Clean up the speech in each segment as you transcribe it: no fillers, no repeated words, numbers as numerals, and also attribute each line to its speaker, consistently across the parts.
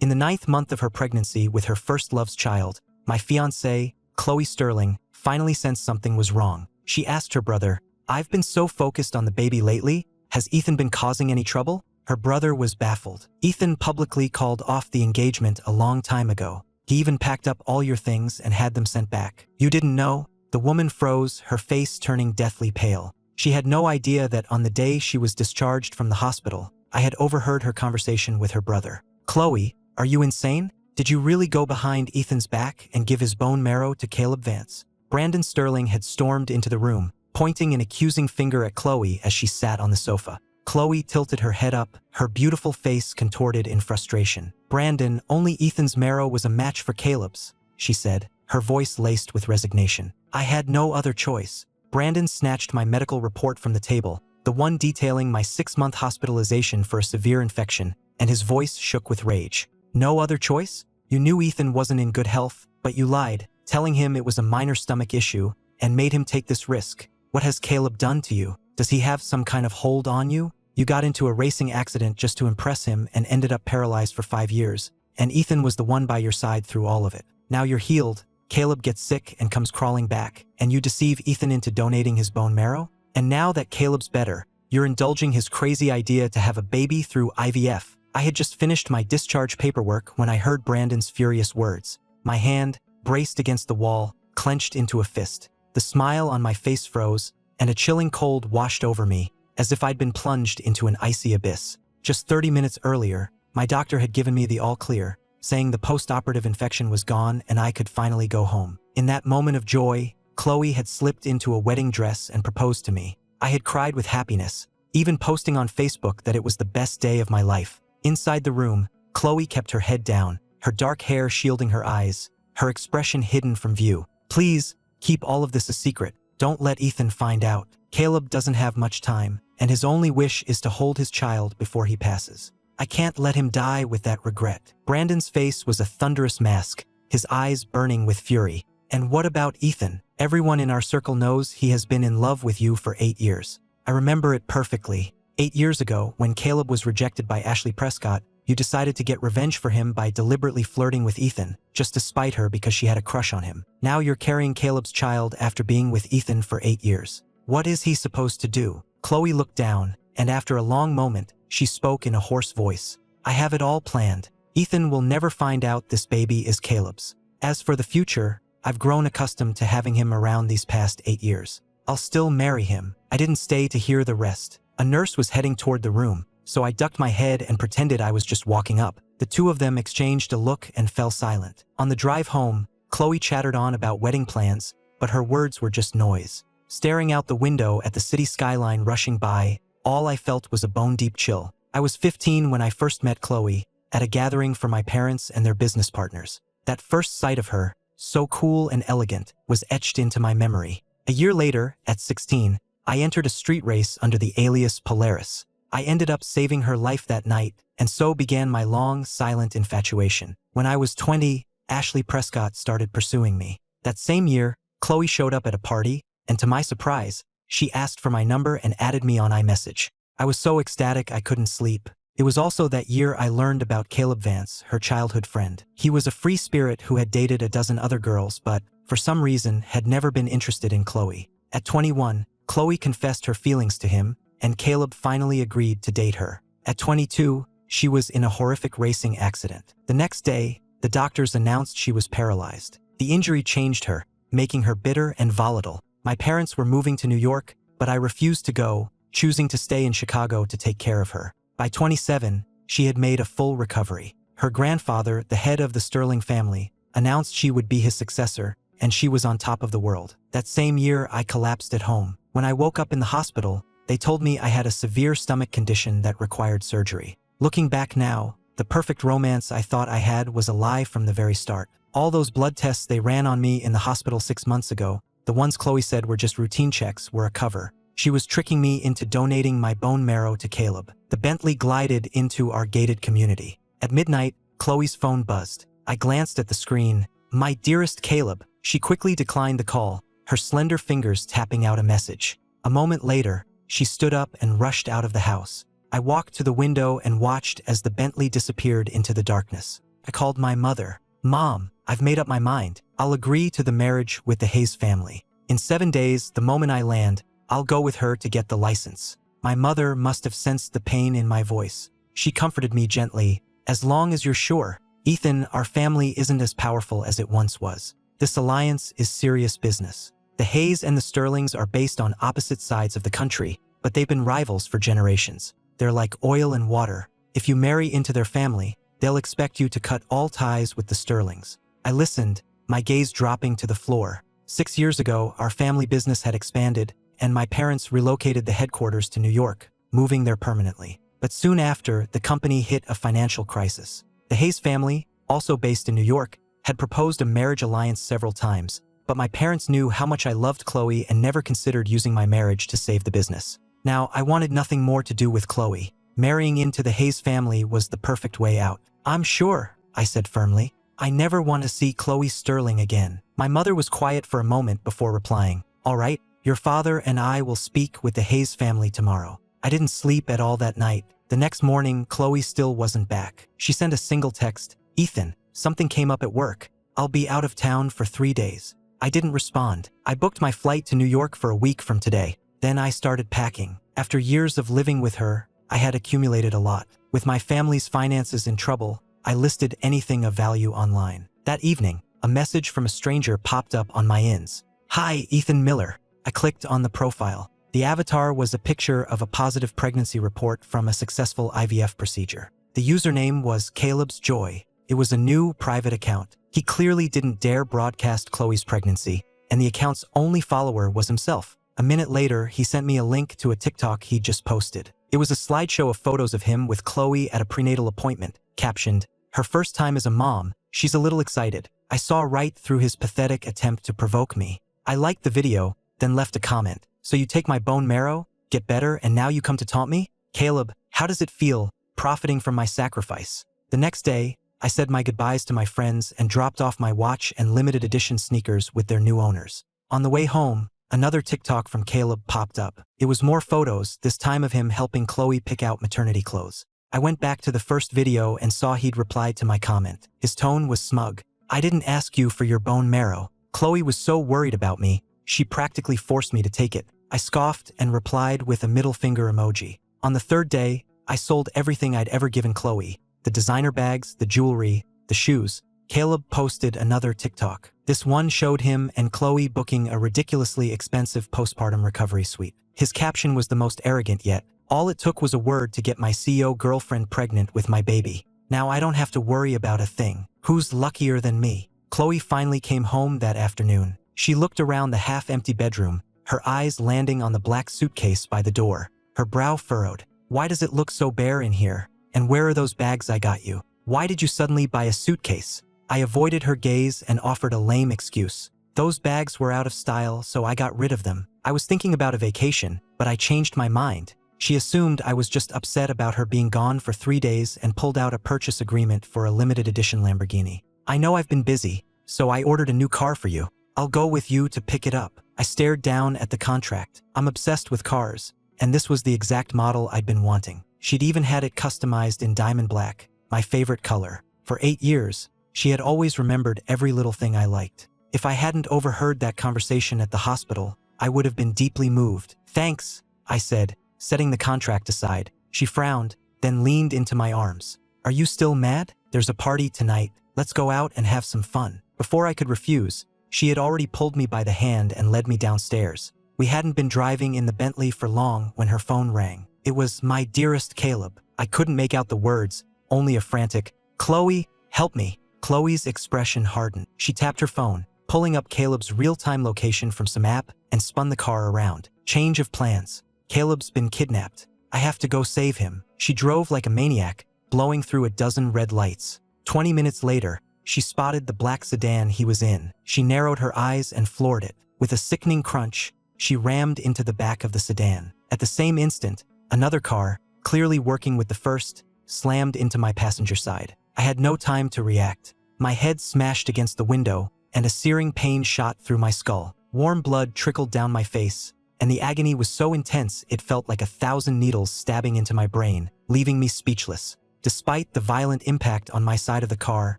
Speaker 1: In the 9th month of her pregnancy with her first love's child, my fiancée, Khloe Sterling, finally sensed something was wrong. She asked her brother, "I've been so focused on the baby lately. Has Ethan been causing any trouble?" Her brother was baffled. "Ethan publicly called off the engagement a long time ago. He even packed up all your things and had them sent back. You didn't know?" The woman froze, her face turning deathly pale. She had no idea that on the day she was discharged from the hospital, I had overheard her conversation with her brother. "Khloe, are you insane? Did you really go behind Ethan's back and give his bone marrow to Caleb Vance?" Brandon Sterling had stormed into the room, pointing an accusing finger at Khloe as she sat on the sofa. Khloe tilted her head up, her beautiful face contorted in frustration. "Brandon, only Ethan's marrow was a match for Caleb's," she said, her voice laced with resignation. "I had no other choice." Brandon snatched my medical report from the table, the one detailing my 6-month hospitalization for a severe infection, and his voice shook with rage. "No other choice? You knew Ethan wasn't in good health, but you lied, telling him it was a minor stomach issue, and made him take this risk. What has Caleb done to you? Does he have some kind of hold on you? You got into a racing accident just to impress him and ended up paralyzed for 5 years, and Ethan was the one by your side through all of it. Now you're healed, Caleb gets sick and comes crawling back, and you deceive Ethan into donating his bone marrow? And now that Caleb's better, you're indulging his crazy idea to have a baby through IVF." I had just finished my discharge paperwork when I heard Brandon's furious words. My hand, braced against the wall, clenched into a fist. The smile on my face froze, and a chilling cold washed over me, as if I'd been plunged into an icy abyss. Just 30 minutes earlier, my doctor had given me the all-clear, saying the post-operative infection was gone and I could finally go home. In that moment of joy, Khloe had slipped into a wedding dress and proposed to me. I had cried with happiness, even posting on Facebook that it was the best day of my life. Inside the room, Khloe kept her head down, her dark hair shielding her eyes, her expression hidden from view. "Please, keep all of this a secret. Don't let Ethan find out. Caleb doesn't have much time, and his only wish is to hold his child before he passes. I can't let him die with that regret." Brandon's face was a thunderous mask, his eyes burning with fury. "And what about Ethan? Everyone in our circle knows he has been in love with you for 8 years. I remember it perfectly. 8 years ago, when Caleb was rejected by Ashley Prescott, you decided to get revenge for him by deliberately flirting with Ethan, just to spite her because she had a crush on him. Now you're carrying Caleb's child after being with Ethan for 8 years. What is he supposed to do?" Khloe looked down, and after a long moment, she spoke in a hoarse voice. "I have it all planned. Ethan will never find out this baby is Caleb's. As for the future, I've grown accustomed to having him around these past 8 years. I'll still marry him." I didn't stay to hear the rest. A nurse was heading toward the room, so I ducked my head and pretended I was just walking up. The two of them exchanged a look and fell silent. On the drive home, Khloe chattered on about wedding plans, but her words were just noise. Staring out the window at the city skyline rushing by, all I felt was a bone-deep chill. I was 15 when I first met Khloe, at a gathering for my parents and their business partners. That first sight of her, so cool and elegant, was etched into my memory. A year later, at 16, I entered a street race under the alias Polaris. I ended up saving her life that night, and so began my long, silent infatuation. When I was 20, Ashley Prescott started pursuing me. That same year, Khloe showed up at a party, and to my surprise, she asked for my number and added me on iMessage. I was so ecstatic I couldn't sleep. It was also that year I learned about Caleb Vance, her childhood friend. He was a free spirit who had dated a dozen other girls, but, for some reason, had never been interested in Khloe. At 21, Khloe confessed her feelings to him, and Caleb finally agreed to date her. At 22, she was in a horrific racing accident. The next day, the doctors announced she was paralyzed. The injury changed her, making her bitter and volatile. My parents were moving to New York, but I refused to go, choosing to stay in Chicago to take care of her. By 27, she had made a full recovery. Her grandfather, the head of the Sterling family, announced she would be his successor, and she was on top of the world. That same year, I collapsed at home. When I woke up in the hospital, they told me I had a severe stomach condition that required surgery. Looking back now, the perfect romance I thought I had was a lie from the very start. All those blood tests they ran on me in the hospital 6 months ago, the ones Khloe said were just routine checks, were a cover. She was tricking me into donating my bone marrow to Caleb. The Bentley glided into our gated community. At midnight, Khloe's phone buzzed. I glanced at the screen. "My dearest Caleb." She quickly declined the call, her slender fingers tapping out a message. A moment later, she stood up and rushed out of the house. I walked to the window and watched as the Bentley disappeared into the darkness. I called my mother. Mom, I've made up my mind. I'll agree to the marriage with the Hayes family. In 7 days, the moment I land, I'll go with her to get the license. My mother must have sensed the pain in my voice. She comforted me gently. As long as you're sure, Ethan, our family isn't as powerful as it once was. This alliance is serious business. The Hayes and the Sterlings are based on opposite sides of the country, but they've been rivals for generations. They're like oil and water. If you marry into their family, they'll expect you to cut all ties with the Sterlings. I listened, my gaze dropping to the floor. 6 years ago, our family business had expanded, and my parents relocated the headquarters to New York, moving there permanently. But soon after, the company hit a financial crisis. The Hayes family, also based in New York, had proposed a marriage alliance several times, but my parents knew how much I loved Khloe and never considered using my marriage to save the business. Now, I wanted nothing more to do with Khloe. Marrying into the Hayes family was the perfect way out. I'm sure, I said firmly. I never want to see Khloe Sterling again. My mother was quiet for a moment before replying. All right, your father and I will speak with the Hayes family tomorrow. I didn't sleep at all that night. The next morning, Khloe still wasn't back. She sent a single text. Ethan, something came up at work. I'll be out of town for 3 days. I didn't respond. I booked my flight to New York for a week from today. Then I started packing. After years of living with her, I had accumulated a lot. With my family's finances in trouble, I listed anything of value online. That evening, a message from a stranger popped up on my ins. Hi, Ethan Miller. I clicked on the profile. The avatar was a picture of a positive pregnancy report from a successful IVF procedure. The username was Caleb's Joy. It was a new private account. He clearly didn't dare broadcast Khloe's pregnancy, and the account's only follower was himself. A minute later, he sent me a link to a TikTok he just posted. It was a slideshow of photos of him with Khloe at a prenatal appointment, captioned, "Her first time as a mom, she's a little excited." I saw right through his pathetic attempt to provoke me. I liked the video, then left a comment. So you take my bone marrow, get better, and now you come to taunt me? Caleb, how does it feel, profiting from my sacrifice? The next day, I said my goodbyes to my friends and dropped off my watch and limited edition sneakers with their new owners. On the way home, another TikTok from Caleb popped up. It was more photos, this time of him helping Khloe pick out maternity clothes. I went back to the first video and saw he'd replied to my comment. His tone was smug. I didn't ask you for your bone marrow. Khloe was so worried about me, she practically forced me to take it. I scoffed and replied with a middle finger emoji. On the third day, I sold everything I'd ever given Khloe. The designer bags, the jewelry, the shoes. Caleb posted another TikTok. This one showed him and Khloe booking a ridiculously expensive postpartum recovery suite. His caption was the most arrogant yet. All it took was a word to get my CEO girlfriend pregnant with my baby. Now I don't have to worry about a thing. Who's luckier than me? Khloe finally came home that afternoon. She looked around the half-empty bedroom, her eyes landing on the black suitcase by the door. Her brow furrowed. Why does it look so bare in here? And where are those bags I got you? Why did you suddenly buy a suitcase? I avoided her gaze and offered a lame excuse. Those bags were out of style, so I got rid of them. I was thinking about a vacation, but I changed my mind. She assumed I was just upset about her being gone for 3 days and pulled out a purchase agreement for a limited edition Lamborghini. I know I've been busy, so I ordered a new car for you. I'll go with you to pick it up. I stared down at the contract. I'm obsessed with cars, and this was the exact model I'd been wanting. She'd even had it customized in diamond black, my favorite color. For 8 years, she had always remembered every little thing I liked. If I hadn't overheard that conversation at the hospital, I would have been deeply moved. Thanks, I said, setting the contract aside. She frowned, then leaned into my arms. Are you still mad? There's a party tonight. Let's go out and have some fun. Before I could refuse, she had already pulled me by the hand and led me downstairs. We hadn't been driving in the Bentley for long when her phone rang. It was my dearest Caleb. I couldn't make out the words, only a frantic, "Khloe, help me." Khloe's expression hardened. She tapped her phone, pulling up Caleb's real-time location from some app, and spun the car around. Change of plans. Caleb's been kidnapped. I have to go save him. She drove like a maniac, blowing through a dozen red lights. 20 minutes later, she spotted the black sedan he was in. She narrowed her eyes and floored it. With a sickening crunch, she rammed into the back of the sedan. At the same instant, another car, clearly working with the first, slammed into my passenger side. I had no time to react. My head smashed against the window, and a searing pain shot through my skull. Warm blood trickled down my face, and the agony was so intense it felt like 1,000 needles stabbing into my brain, leaving me speechless. Despite the violent impact on my side of the car,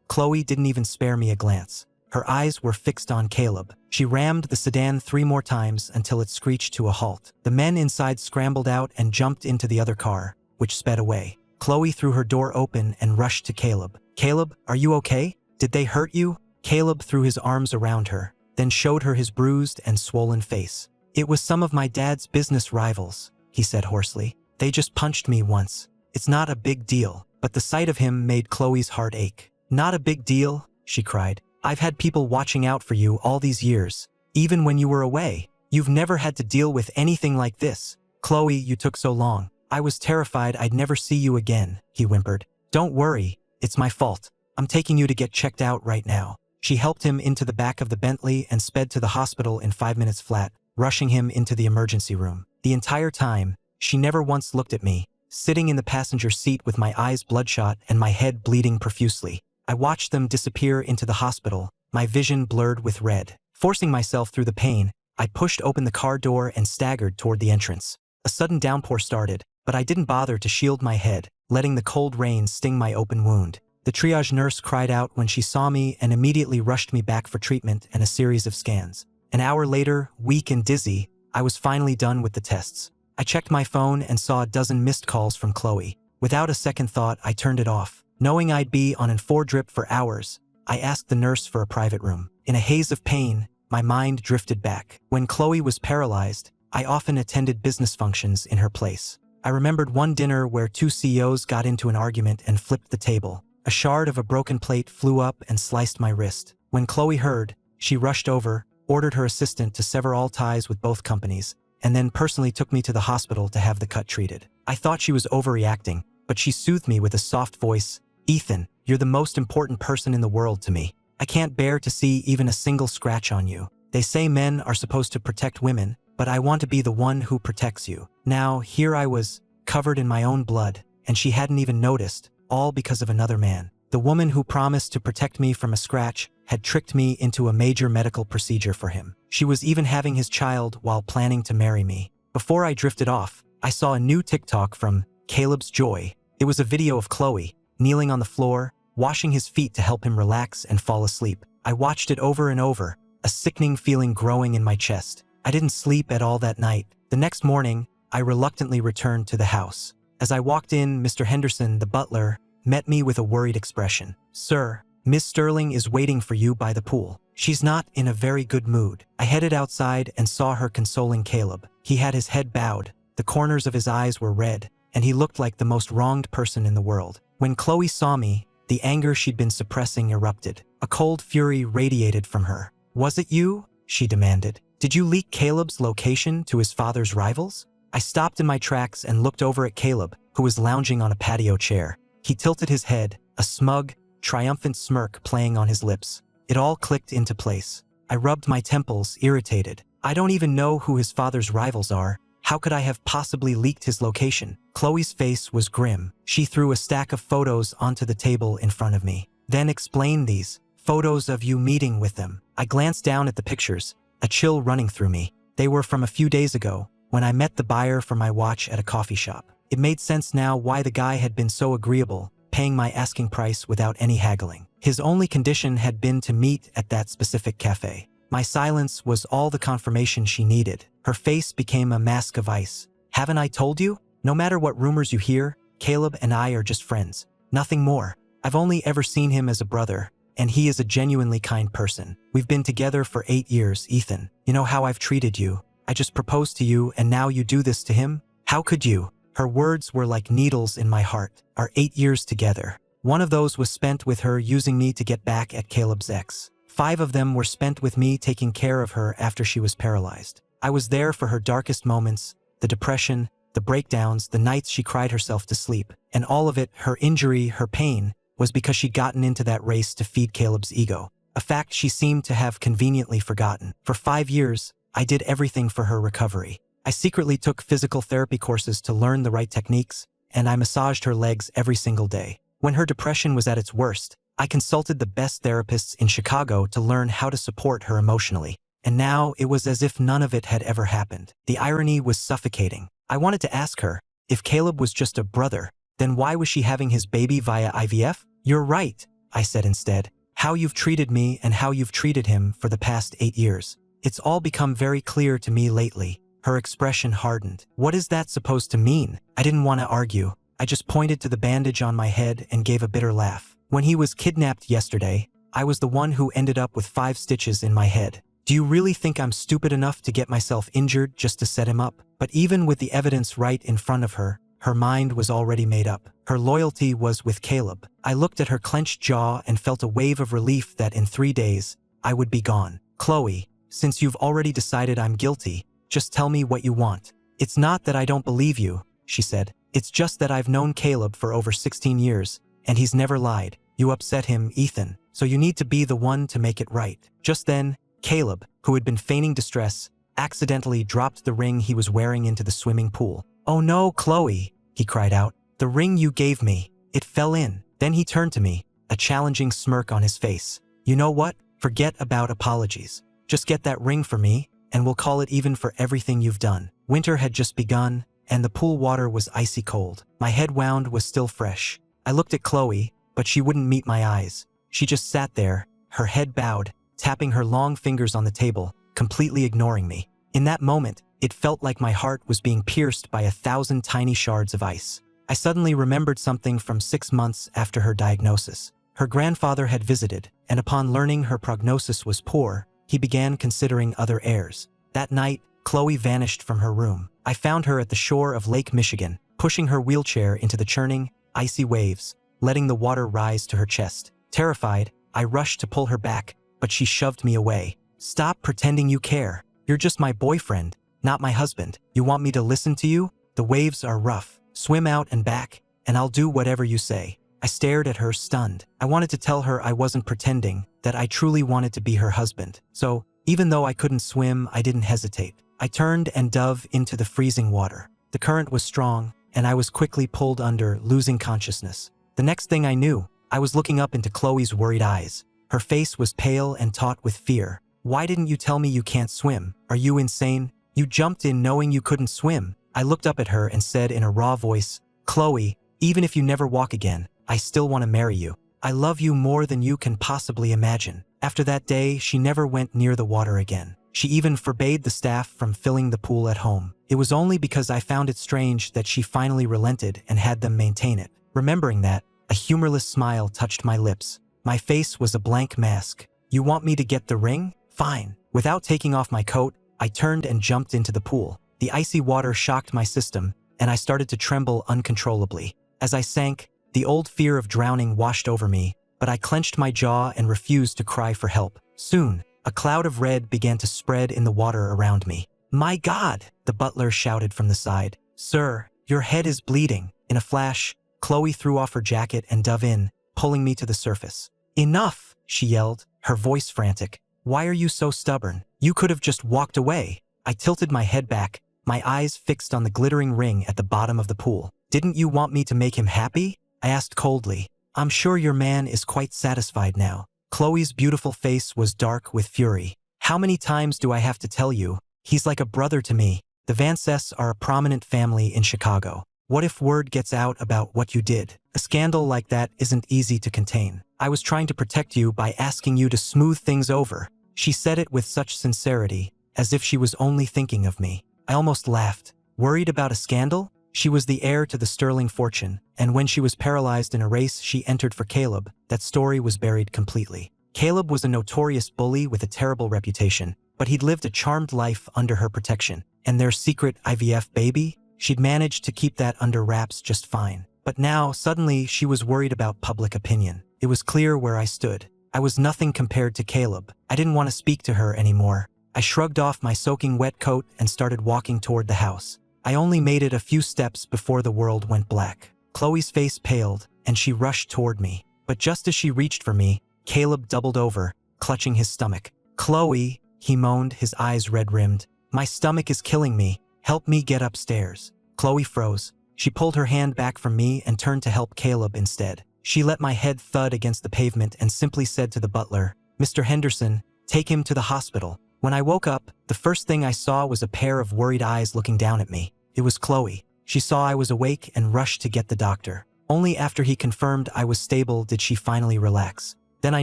Speaker 1: Khloe didn't even spare me a glance. Her eyes were fixed on Caleb. She rammed the sedan 3 more times until it screeched to a halt. The men inside scrambled out and jumped into the other car, which sped away. Khloe threw her door open and rushed to Caleb. "Caleb, are you okay? Did they hurt you?" Caleb threw his arms around her, then showed her his bruised and swollen face. "It was some of my dad's business rivals," he said hoarsely. "They just punched me once. It's not a big deal." But the sight of him made Khloe's heart ache. "Not a big deal?" she cried. "I've had people watching out for you all these years. Even when you were away, you've never had to deal with anything like this. Khloe, you took so long. I was terrified I'd never see you again," he whimpered. "Don't worry, it's my fault. I'm taking you to get checked out right now." She helped him into the back of the Bentley and sped to the hospital in 5 minutes flat, rushing him into the emergency room. The entire time, she never once looked at me, sitting in the passenger seat with my eyes bloodshot and my head bleeding profusely. I watched them disappear into the hospital, my vision blurred with red. Forcing myself through the pain, I pushed open the car door and staggered toward the entrance. A sudden downpour started, but I didn't bother to shield my head, letting the cold rain sting my open wound. The triage nurse cried out when she saw me and immediately rushed me back for treatment and a series of scans. An hour later, weak and dizzy, I was finally done with the tests. I checked my phone and saw a dozen missed calls from Khloe. Without a second thought, I turned it off. Knowing I'd be on an 4 drip for hours, I asked the nurse for a private room. In a haze of pain, my mind drifted back. When Khloe was paralyzed, I often attended business functions in her place. I remembered one dinner where 2 CEOs got into an argument and flipped the table. A shard of a broken plate flew up and sliced my wrist. When Khloe heard, she rushed over, ordered her assistant to sever all ties with both companies, and then personally took me to the hospital to have the cut treated. I thought she was overreacting, but she soothed me with a soft voice. "Ethan, you're the most important person in the world to me. I can't bear to see even a single scratch on you. They say men are supposed to protect women, but I want to be the one who protects you." Now, here I was, covered in my own blood, and she hadn't even noticed, all because of another man. The woman who promised to protect me from a scratch had tricked me into a major medical procedure for him. She was even having his child while planning to marry me. Before I drifted off, I saw a new TikTok from Caleb's Joy. It was a video of Khloe, kneeling on the floor, washing his feet to help him relax and fall asleep. I watched it over and over, a sickening feeling growing in my chest. I didn't sleep at all that night. The next morning, I reluctantly returned to the house. As I walked in, Mr. Henderson, the butler, met me with a worried expression. "Sir, Miss Sterling is waiting for you by the pool. She's not in a very good mood." I headed outside and saw her consoling Caleb. He had his head bowed, the corners of his eyes were red, and he looked like the most wronged person in the world. When Khloe saw me, the anger she'd been suppressing erupted. A cold fury radiated from her. "Was it you?" she demanded. "Did you leak Caleb's location to his father's rivals?" I stopped in my tracks and looked over at Caleb, who was lounging on a patio chair. He tilted his head, a smug, triumphant smirk playing on his lips. It all clicked into place. I rubbed my temples, irritated. "I don't even know who his father's rivals are. How could I have possibly leaked his location?" Khloe's face was grim. She threw a stack of photos onto the table in front of me. "Then explain these. Photos of you meeting with them." I glanced down at the pictures, a chill running through me. They were from a few days ago, when I met the buyer for my watch at a coffee shop. It made sense now why the guy had been so agreeable, paying my asking price without any haggling. His only condition had been to meet at that specific cafe. My silence was all the confirmation she needed. Her face became a mask of ice. "Haven't I told you? No matter what rumors you hear, Caleb and I are just friends. Nothing more. I've only ever seen him as a brother, and he is a genuinely kind person. We've been together for 8 years, Ethan. You know how I've treated you. I just proposed to you and now you do this to him? How could you?" Her words were like needles in my heart. Our 8 years together. One of those was spent with her using me to get back at Caleb's ex. 5 of them were spent with me taking care of her after she was paralyzed. I was there for her darkest moments, the depression, the breakdowns, the nights she cried herself to sleep. And all of it, her injury, her pain, was because she'd gotten into that race to feed Caleb's ego. A fact she seemed to have conveniently forgotten. For 5 years, I did everything for her recovery. I secretly took physical therapy courses to learn the right techniques, and I massaged her legs every single day. When her depression was at its worst, I consulted the best therapists in Chicago to learn how to support her emotionally. And now it was as if none of it had ever happened. The irony was suffocating. I wanted to ask her, if Caleb was just a brother, then why was she having his baby via IVF? "You're right. I said instead. How you've treated me and how you've treated him for the past 8 years. It's all become very clear to me lately. Her expression hardened. What is that supposed to mean? I didn't want to argue. I just pointed to the bandage on my head and gave a bitter laugh. When he was kidnapped yesterday, I was the one who ended up with 5 stitches in my head. Do you really think I'm stupid enough to get myself injured just to set him up? But even with the evidence right in front of her, her mind was already made up. Her loyalty was with Caleb. I looked at her clenched jaw and felt a wave of relief that in 3 days, I would be gone. Khloe, since you've already decided I'm guilty, just tell me what you want. It's not that I don't believe you, she said. It's just that I've known Caleb for over 16 years, and he's never lied. You upset him, Ethan, so you need to be the one to make it right. Just then, Caleb, who had been feigning distress, accidentally dropped the ring he was wearing into the swimming pool. Oh no, Khloe, he cried out. The ring you gave me, it fell in. Then he turned to me, a challenging smirk on his face. You know what? Forget about apologies. Just get that ring for me, and we'll call it even for everything you've done. Winter had just begun, and the pool water was icy cold. My head wound was still fresh. I looked at Khloe, but she wouldn't meet my eyes. She just sat there, her head bowed, tapping her long fingers on the table, completely ignoring me. In that moment, it felt like my heart was being pierced by 1,000 tiny shards of ice. I suddenly remembered something from 6 months after her diagnosis. Her grandfather had visited, and upon learning her prognosis was poor, he began considering other heirs. That night, Khloe vanished from her room. I found her at the shore of Lake Michigan, pushing her wheelchair into the churning, icy waves, letting the water rise to her chest. Terrified, I rushed to pull her back, but she shoved me away. Stop pretending you care. You're just my boyfriend, not my husband. You want me to listen to you? The waves are rough. Swim out and back, and I'll do whatever you say. I stared at her, stunned. I wanted to tell her I wasn't pretending, that I truly wanted to be her husband. So, even though I couldn't swim, I didn't hesitate. I turned and dove into the freezing water. The current was strong, and I was quickly pulled under, losing consciousness. The next thing I knew, I was looking up into Khloe's worried eyes. Her face was pale and taut with fear. Why didn't you tell me you can't swim? Are you insane? You jumped in knowing you couldn't swim. I looked up at her and said in a raw voice, Khloe, even if you never walk again, I still want to marry you. I love you more than you can possibly imagine. After that day, she never went near the water again. She even forbade the staff from filling the pool at home. It was only because I found it strange that she finally relented and had them maintain it. Remembering that, a humorless smile touched my lips. My face was a blank mask. You want me to get the ring? Fine. Without taking off my coat, I turned and jumped into the pool. The icy water shocked my system, and I started to tremble uncontrollably. As I sank, the old fear of drowning washed over me, but I clenched my jaw and refused to cry for help. Soon, a cloud of red began to spread in the water around me. My God! The butler shouted from the side. Sir, your head is bleeding. In a flash, Khloe threw off her jacket and dove in, pulling me to the surface. Enough! She yelled, her voice frantic. Why are you so stubborn? You could have just walked away. I tilted my head back, my eyes fixed on the glittering ring at the bottom of the pool. Didn't you want me to make him happy? I asked coldly. I'm sure your man is quite satisfied now. Khloe's beautiful face was dark with fury. How many times do I have to tell you? He's like a brother to me. The Vances are a prominent family in Chicago. What if word gets out about what you did? A scandal like that isn't easy to contain. I was trying to protect you by asking you to smooth things over. She said it with such sincerity, as if she was only thinking of me. I almost laughed. Worried about a scandal? She was the heir to the sterling fortune, and when she was paralyzed in a race she entered for Caleb, that story was buried completely. Caleb was a notorious bully with a terrible reputation, but he'd lived a charmed life under her protection. And their secret IVF baby? She'd managed to keep that under wraps just fine. But now, suddenly, she was worried about public opinion. It was clear where I stood. I was nothing compared to Caleb. I didn't want to speak to her anymore. I shrugged off my soaking wet coat and started walking toward the house. I only made it a few steps before the world went black. Khloe's face paled, and she rushed toward me. But just as she reached for me, Caleb doubled over, clutching his stomach. Khloe, he moaned, his eyes red-rimmed. My stomach is killing me. Help me get upstairs. Khloe froze. She pulled her hand back from me and turned to help Caleb instead. She let my head thud against the pavement and simply said to the butler, Mr. Henderson, take him to the hospital. When I woke up, the first thing I saw was a pair of worried eyes looking down at me. It was Khloe. She saw I was awake and rushed to get the doctor. Only after he confirmed I was stable did she finally relax. Then I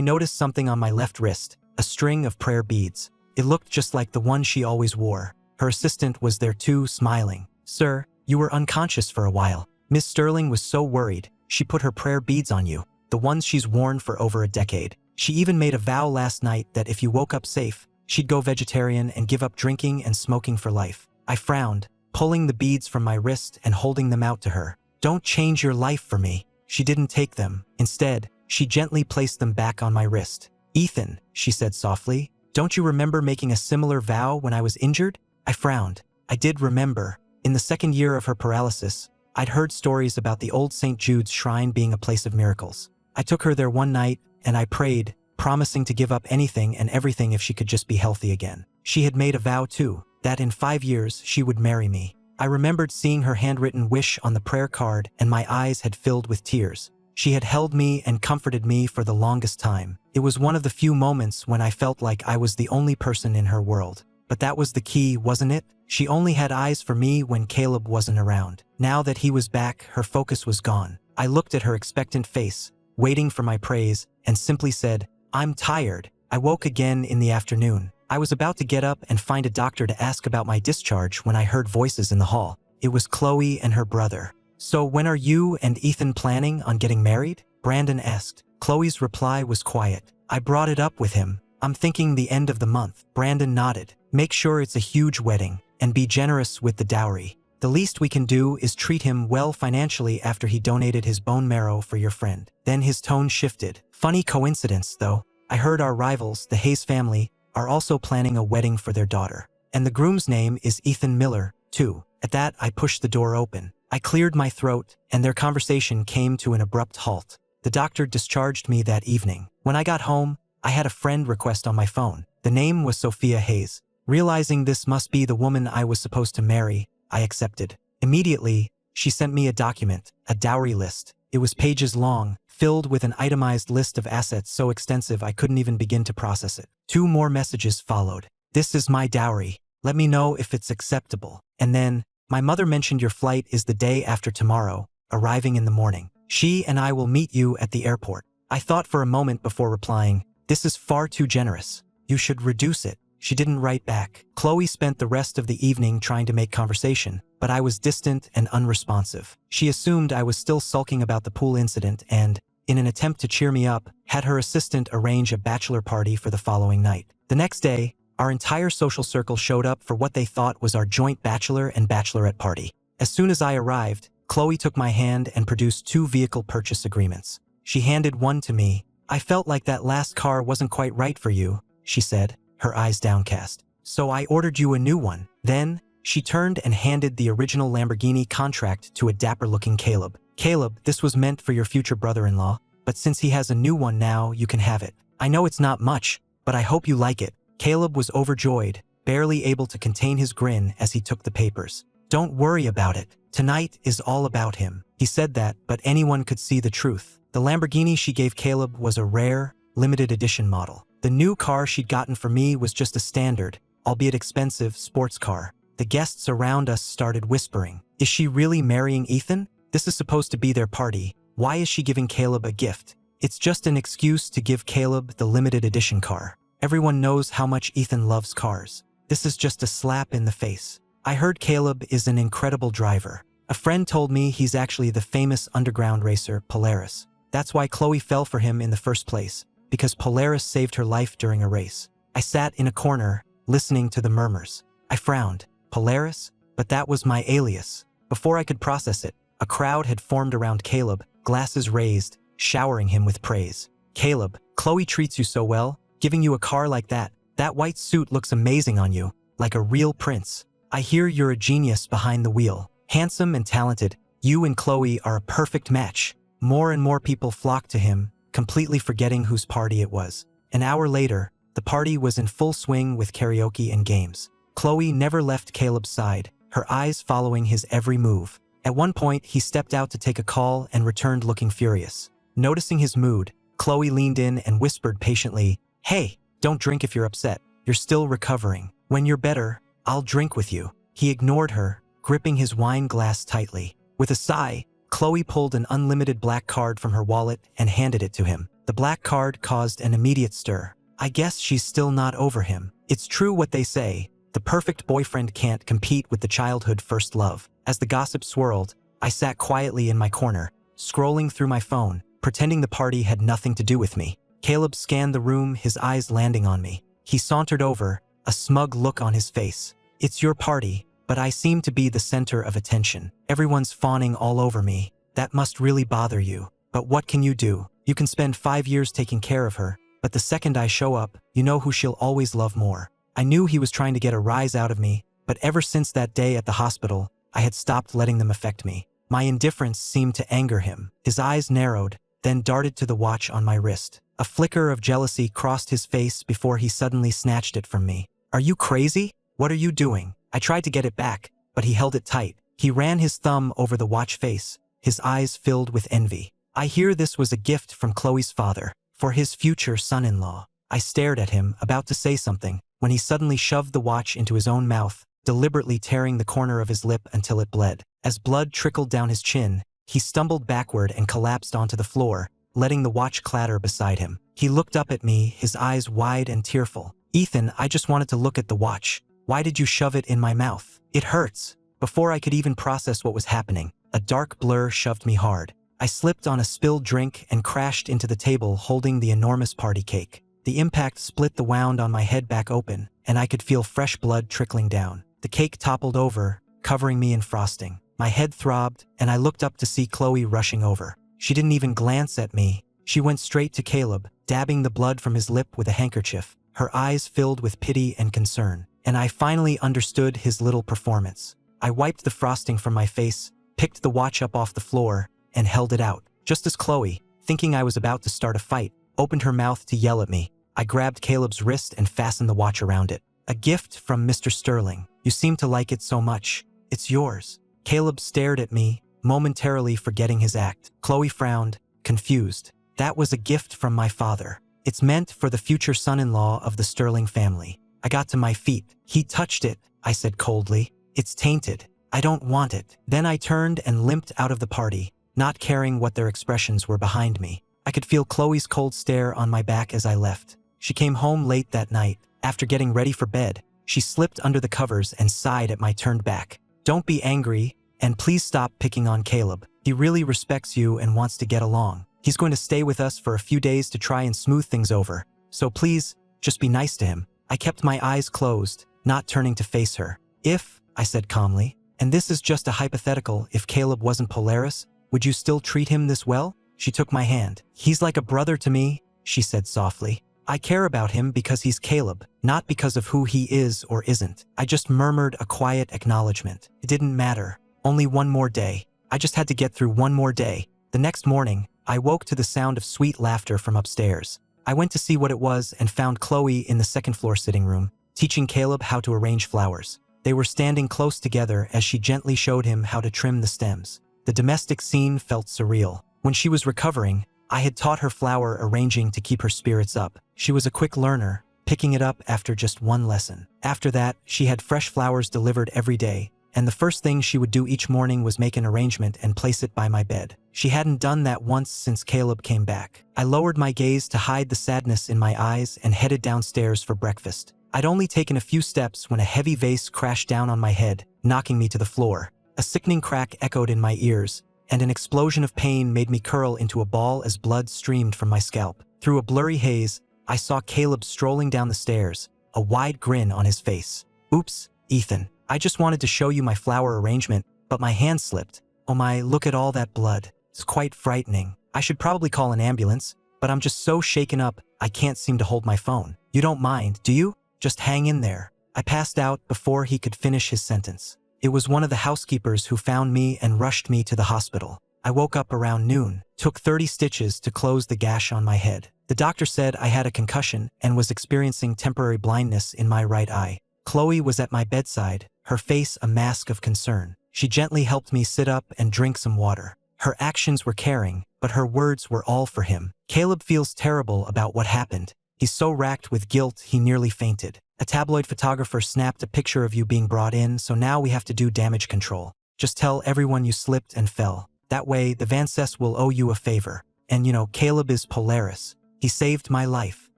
Speaker 1: noticed something on my left wrist, a string of prayer beads. It looked just like the one she always wore. Her assistant was there too, smiling. "Sir, you were unconscious for a while." Miss Sterling was so worried, she put her prayer beads on you, the ones she's worn for over a decade. She even made a vow last night that if you woke up safe, she'd go vegetarian and give up drinking and smoking for life. I frowned, pulling the beads from my wrist and holding them out to her. "Don't change your life for me." She didn't take them. Instead, she gently placed them back on my wrist. "Ethan," she said softly, "don't you remember making a similar vow when I was injured?" I frowned. I did remember. In the second year of her paralysis, I'd heard stories about the old St. Jude's shrine being a place of miracles. I took her there one night, and I prayed, promising to give up anything and everything if she could just be healthy again. She had made a vow too, that in 5 years she would marry me. I remembered seeing her handwritten wish on the prayer card, and my eyes had filled with tears. She had held me and comforted me for the longest time. It was one of the few moments when I felt like I was the only person in her world. But that was the key, wasn't it? She only had eyes for me when Caleb wasn't around. Now that he was back, her focus was gone. I looked at her expectant face, waiting for my praise, and simply said, "I'm tired." I woke again in the afternoon. I was about to get up and find a doctor to ask about my discharge when I heard voices in the hall. It was Khloe and her brother. "So when are you and Ethan planning on getting married?" Brandon asked. Khloe's reply was quiet. "I brought it up with him. I'm thinking the end of the month." Brandon nodded. "Make sure it's a huge wedding, and be generous with the dowry. The least we can do is treat him well financially after he donated his bone marrow for your friend." Then his tone shifted. "Funny coincidence, though. I heard our rivals, the Hayes family, are also planning a wedding for their daughter. And the groom's name is Ethan Miller, too." At that, I pushed the door open. I cleared my throat, and their conversation came to an abrupt halt. The doctor discharged me that evening. When I got home, I had a friend request on my phone. The name was Sophia Hayes. Realizing this must be the woman I was supposed to marry, I accepted. Immediately, she sent me a document, a dowry list. It was pages long, filled with an itemized list of assets so extensive I couldn't even begin to process it. 2 more messages followed. "This is my dowry. Let me know if it's acceptable." And then, "My mother mentioned your flight is the day after tomorrow, arriving in the morning. She and I will meet you at the airport." I thought for a moment before replying, "This is far too generous. You should reduce it." She didn't write back. Khloe spent the rest of the evening trying to make conversation, but I was distant and unresponsive. She assumed I was still sulking about the pool incident and, in an attempt to cheer me up, had her assistant arrange a bachelor party for the following night. The next day, our entire social circle showed up for what they thought was our joint bachelor and bachelorette party. As soon as I arrived, Khloe took my hand and produced 2 vehicle purchase agreements. She handed one to me. "I felt like that last car wasn't quite right for you," she said, her eyes downcast. "So I ordered you a new one." Then, she turned and handed the original Lamborghini contract to a dapper-looking Caleb. "Caleb, this was meant for your future brother-in-law, but since he has a new one now, you can have it. I know it's not much, but I hope you like it." Caleb was overjoyed, barely able to contain his grin as he took the papers. "Don't worry about it. Tonight is all about him." He said that, but anyone could see the truth. The Lamborghini she gave Caleb was a rare, limited edition model. The new car she'd gotten for me was just a standard, albeit expensive, sports car. The guests around us started whispering, "Is she really marrying Ethan? This is supposed to be their party. Why is she giving Caleb a gift?" "It's just an excuse to give Caleb the limited edition car. Everyone knows how much Ethan loves cars. This is just a slap in the face. I heard Caleb is an incredible driver. A friend told me he's actually the famous underground racer, Polaris. That's why Khloe fell for him in the first place, because Polaris saved her life during a race." I sat in a corner, listening to the murmurs. I frowned. Polaris? But that was my alias. Before I could process it, a crowd had formed around Caleb, glasses raised, showering him with praise. "Caleb, Khloe treats you so well, giving you a car like that. That white suit looks amazing on you, like a real prince. I hear you're a genius behind the wheel. Handsome and talented, you and Khloe are a perfect match." More and more people flocked to him, completely forgetting whose party it was. An hour later, the party was in full swing with karaoke and games. Khloe never left Caleb's side, her eyes following his every move. At one point, he stepped out to take a call and returned looking furious. Noticing his mood, Khloe leaned in and whispered patiently, "Hey, don't drink if you're upset. You're still recovering. When you're better, I'll drink with you." He ignored her, gripping his wine glass tightly. With a sigh, Khloe pulled an unlimited black card from her wallet and handed it to him. The black card caused an immediate stir. I guess she's still not over him. It's true what they say. The perfect boyfriend can't compete with the childhood first love. As the gossip swirled, I sat quietly in my corner, scrolling through my phone, pretending the party had nothing to do with me. Caleb scanned the room, his eyes landing on me. He sauntered over, a smug look on his face. It's your party, but I seem to be the center of attention. Everyone's fawning all over me. That must really bother you. But what can you do? You can spend 5 years taking care of her, but the second I show up, you know who she'll always love more. I knew he was trying to get a rise out of me, but ever since that day at the hospital, I had stopped letting them affect me. My indifference seemed to anger him. His eyes narrowed, then darted to the watch on my wrist. A flicker of jealousy crossed his face before he suddenly snatched it from me. Are you crazy? What are you doing? I tried to get it back, but he held it tight. He ran his thumb over the watch face, his eyes filled with envy. I hear this was a gift from Khloe's father, for his future son-in-law. I stared at him, about to say something, when he suddenly shoved the watch into his own mouth, deliberately tearing the corner of his lip until it bled. As blood trickled down his chin, he stumbled backward and collapsed onto the floor, letting the watch clatter beside him. He looked up at me, his eyes wide and tearful. Ethan, I just wanted to look at the watch. Why did you shove it in my mouth? It hurts. Before I could even process what was happening, a dark blur shoved me hard. I slipped on a spilled drink and crashed into the table holding the enormous party cake. The impact split the wound on my head back open, and I could feel fresh blood trickling down. The cake toppled over, covering me in frosting. My head throbbed, and I looked up to see Khloe rushing over. She didn't even glance at me. She went straight to Caleb, dabbing the blood from his lip with a handkerchief, her eyes filled with pity and concern. And I finally understood his little performance. I wiped the frosting from my face, picked the watch up off the floor, and held it out. Just as Khloe, thinking I was about to start a fight, opened her mouth to yell at me, I grabbed Caleb's wrist and fastened the watch around it. A gift from Mr. Sterling. You seem to like it so much. It's yours. Caleb stared at me, momentarily forgetting his act. Khloe frowned, confused. That was a gift from my father. It's meant for the future son-in-law of the Sterling family. I got to my feet. He touched it, I said coldly. It's tainted. I don't want it. Then I turned and limped out of the party, not caring what their expressions were behind me. I could feel Khloe's cold stare on my back as I left. She came home late that night. After getting ready for bed, she slipped under the covers and sighed at my turned back. Don't be angry, and please stop picking on Caleb. He really respects you and wants to get along. He's going to stay with us for a few days to try and smooth things over. So please, just be nice to him. I kept my eyes closed, not turning to face her. If, I said calmly, and this is just a hypothetical, if Caleb wasn't Polaris, would you still treat him this well? She took my hand. He's like a brother to me, she said softly. I care about him because he's Caleb, not because of who he is or isn't. I just murmured a quiet acknowledgement. It didn't matter. Only one more day. I just had to get through one more day. The next morning, I woke to the sound of sweet laughter from upstairs. I went to see what it was and found Khloe in the second-floor sitting room, teaching Caleb how to arrange flowers. They were standing close together as she gently showed him how to trim the stems. The domestic scene felt surreal. When she was recovering, I had taught her flower arranging to keep her spirits up. She was a quick learner, picking it up after just one lesson. After that, she had fresh flowers delivered every day, and the first thing she would do each morning was make an arrangement and place it by my bed. She hadn't done that once since Caleb came back. I lowered my gaze to hide the sadness in my eyes and headed downstairs for breakfast. I'd only taken a few steps when a heavy vase crashed down on my head, knocking me to the floor. A sickening crack echoed in my ears, and an explosion of pain made me curl into a ball as blood streamed from my scalp. Through a blurry haze, I saw Caleb strolling down the stairs, a wide grin on his face. Oops, Ethan. I just wanted to show you my flower arrangement, but my hand slipped. Oh my, look at all that blood. It's quite frightening. I should probably call an ambulance, but I'm just so shaken up, I can't seem to hold my phone. You don't mind, do you? Just hang in there. I passed out before he could finish his sentence. It was one of the housekeepers who found me and rushed me to the hospital. I woke up around noon, took 30 stitches to close the gash on my head. The doctor said I had a concussion and was experiencing temporary blindness in my right eye. Khloe was at my bedside, her face a mask of concern. She gently helped me sit up and drink some water. Her actions were caring, but her words were all for him. Caleb feels terrible about what happened. He's so racked with guilt he nearly fainted. A tabloid photographer snapped a picture of you being brought in, so now we have to do damage control. Just tell everyone you slipped and fell. That way, the Vances will owe you a favor. And Caleb is Polaris. He saved my life.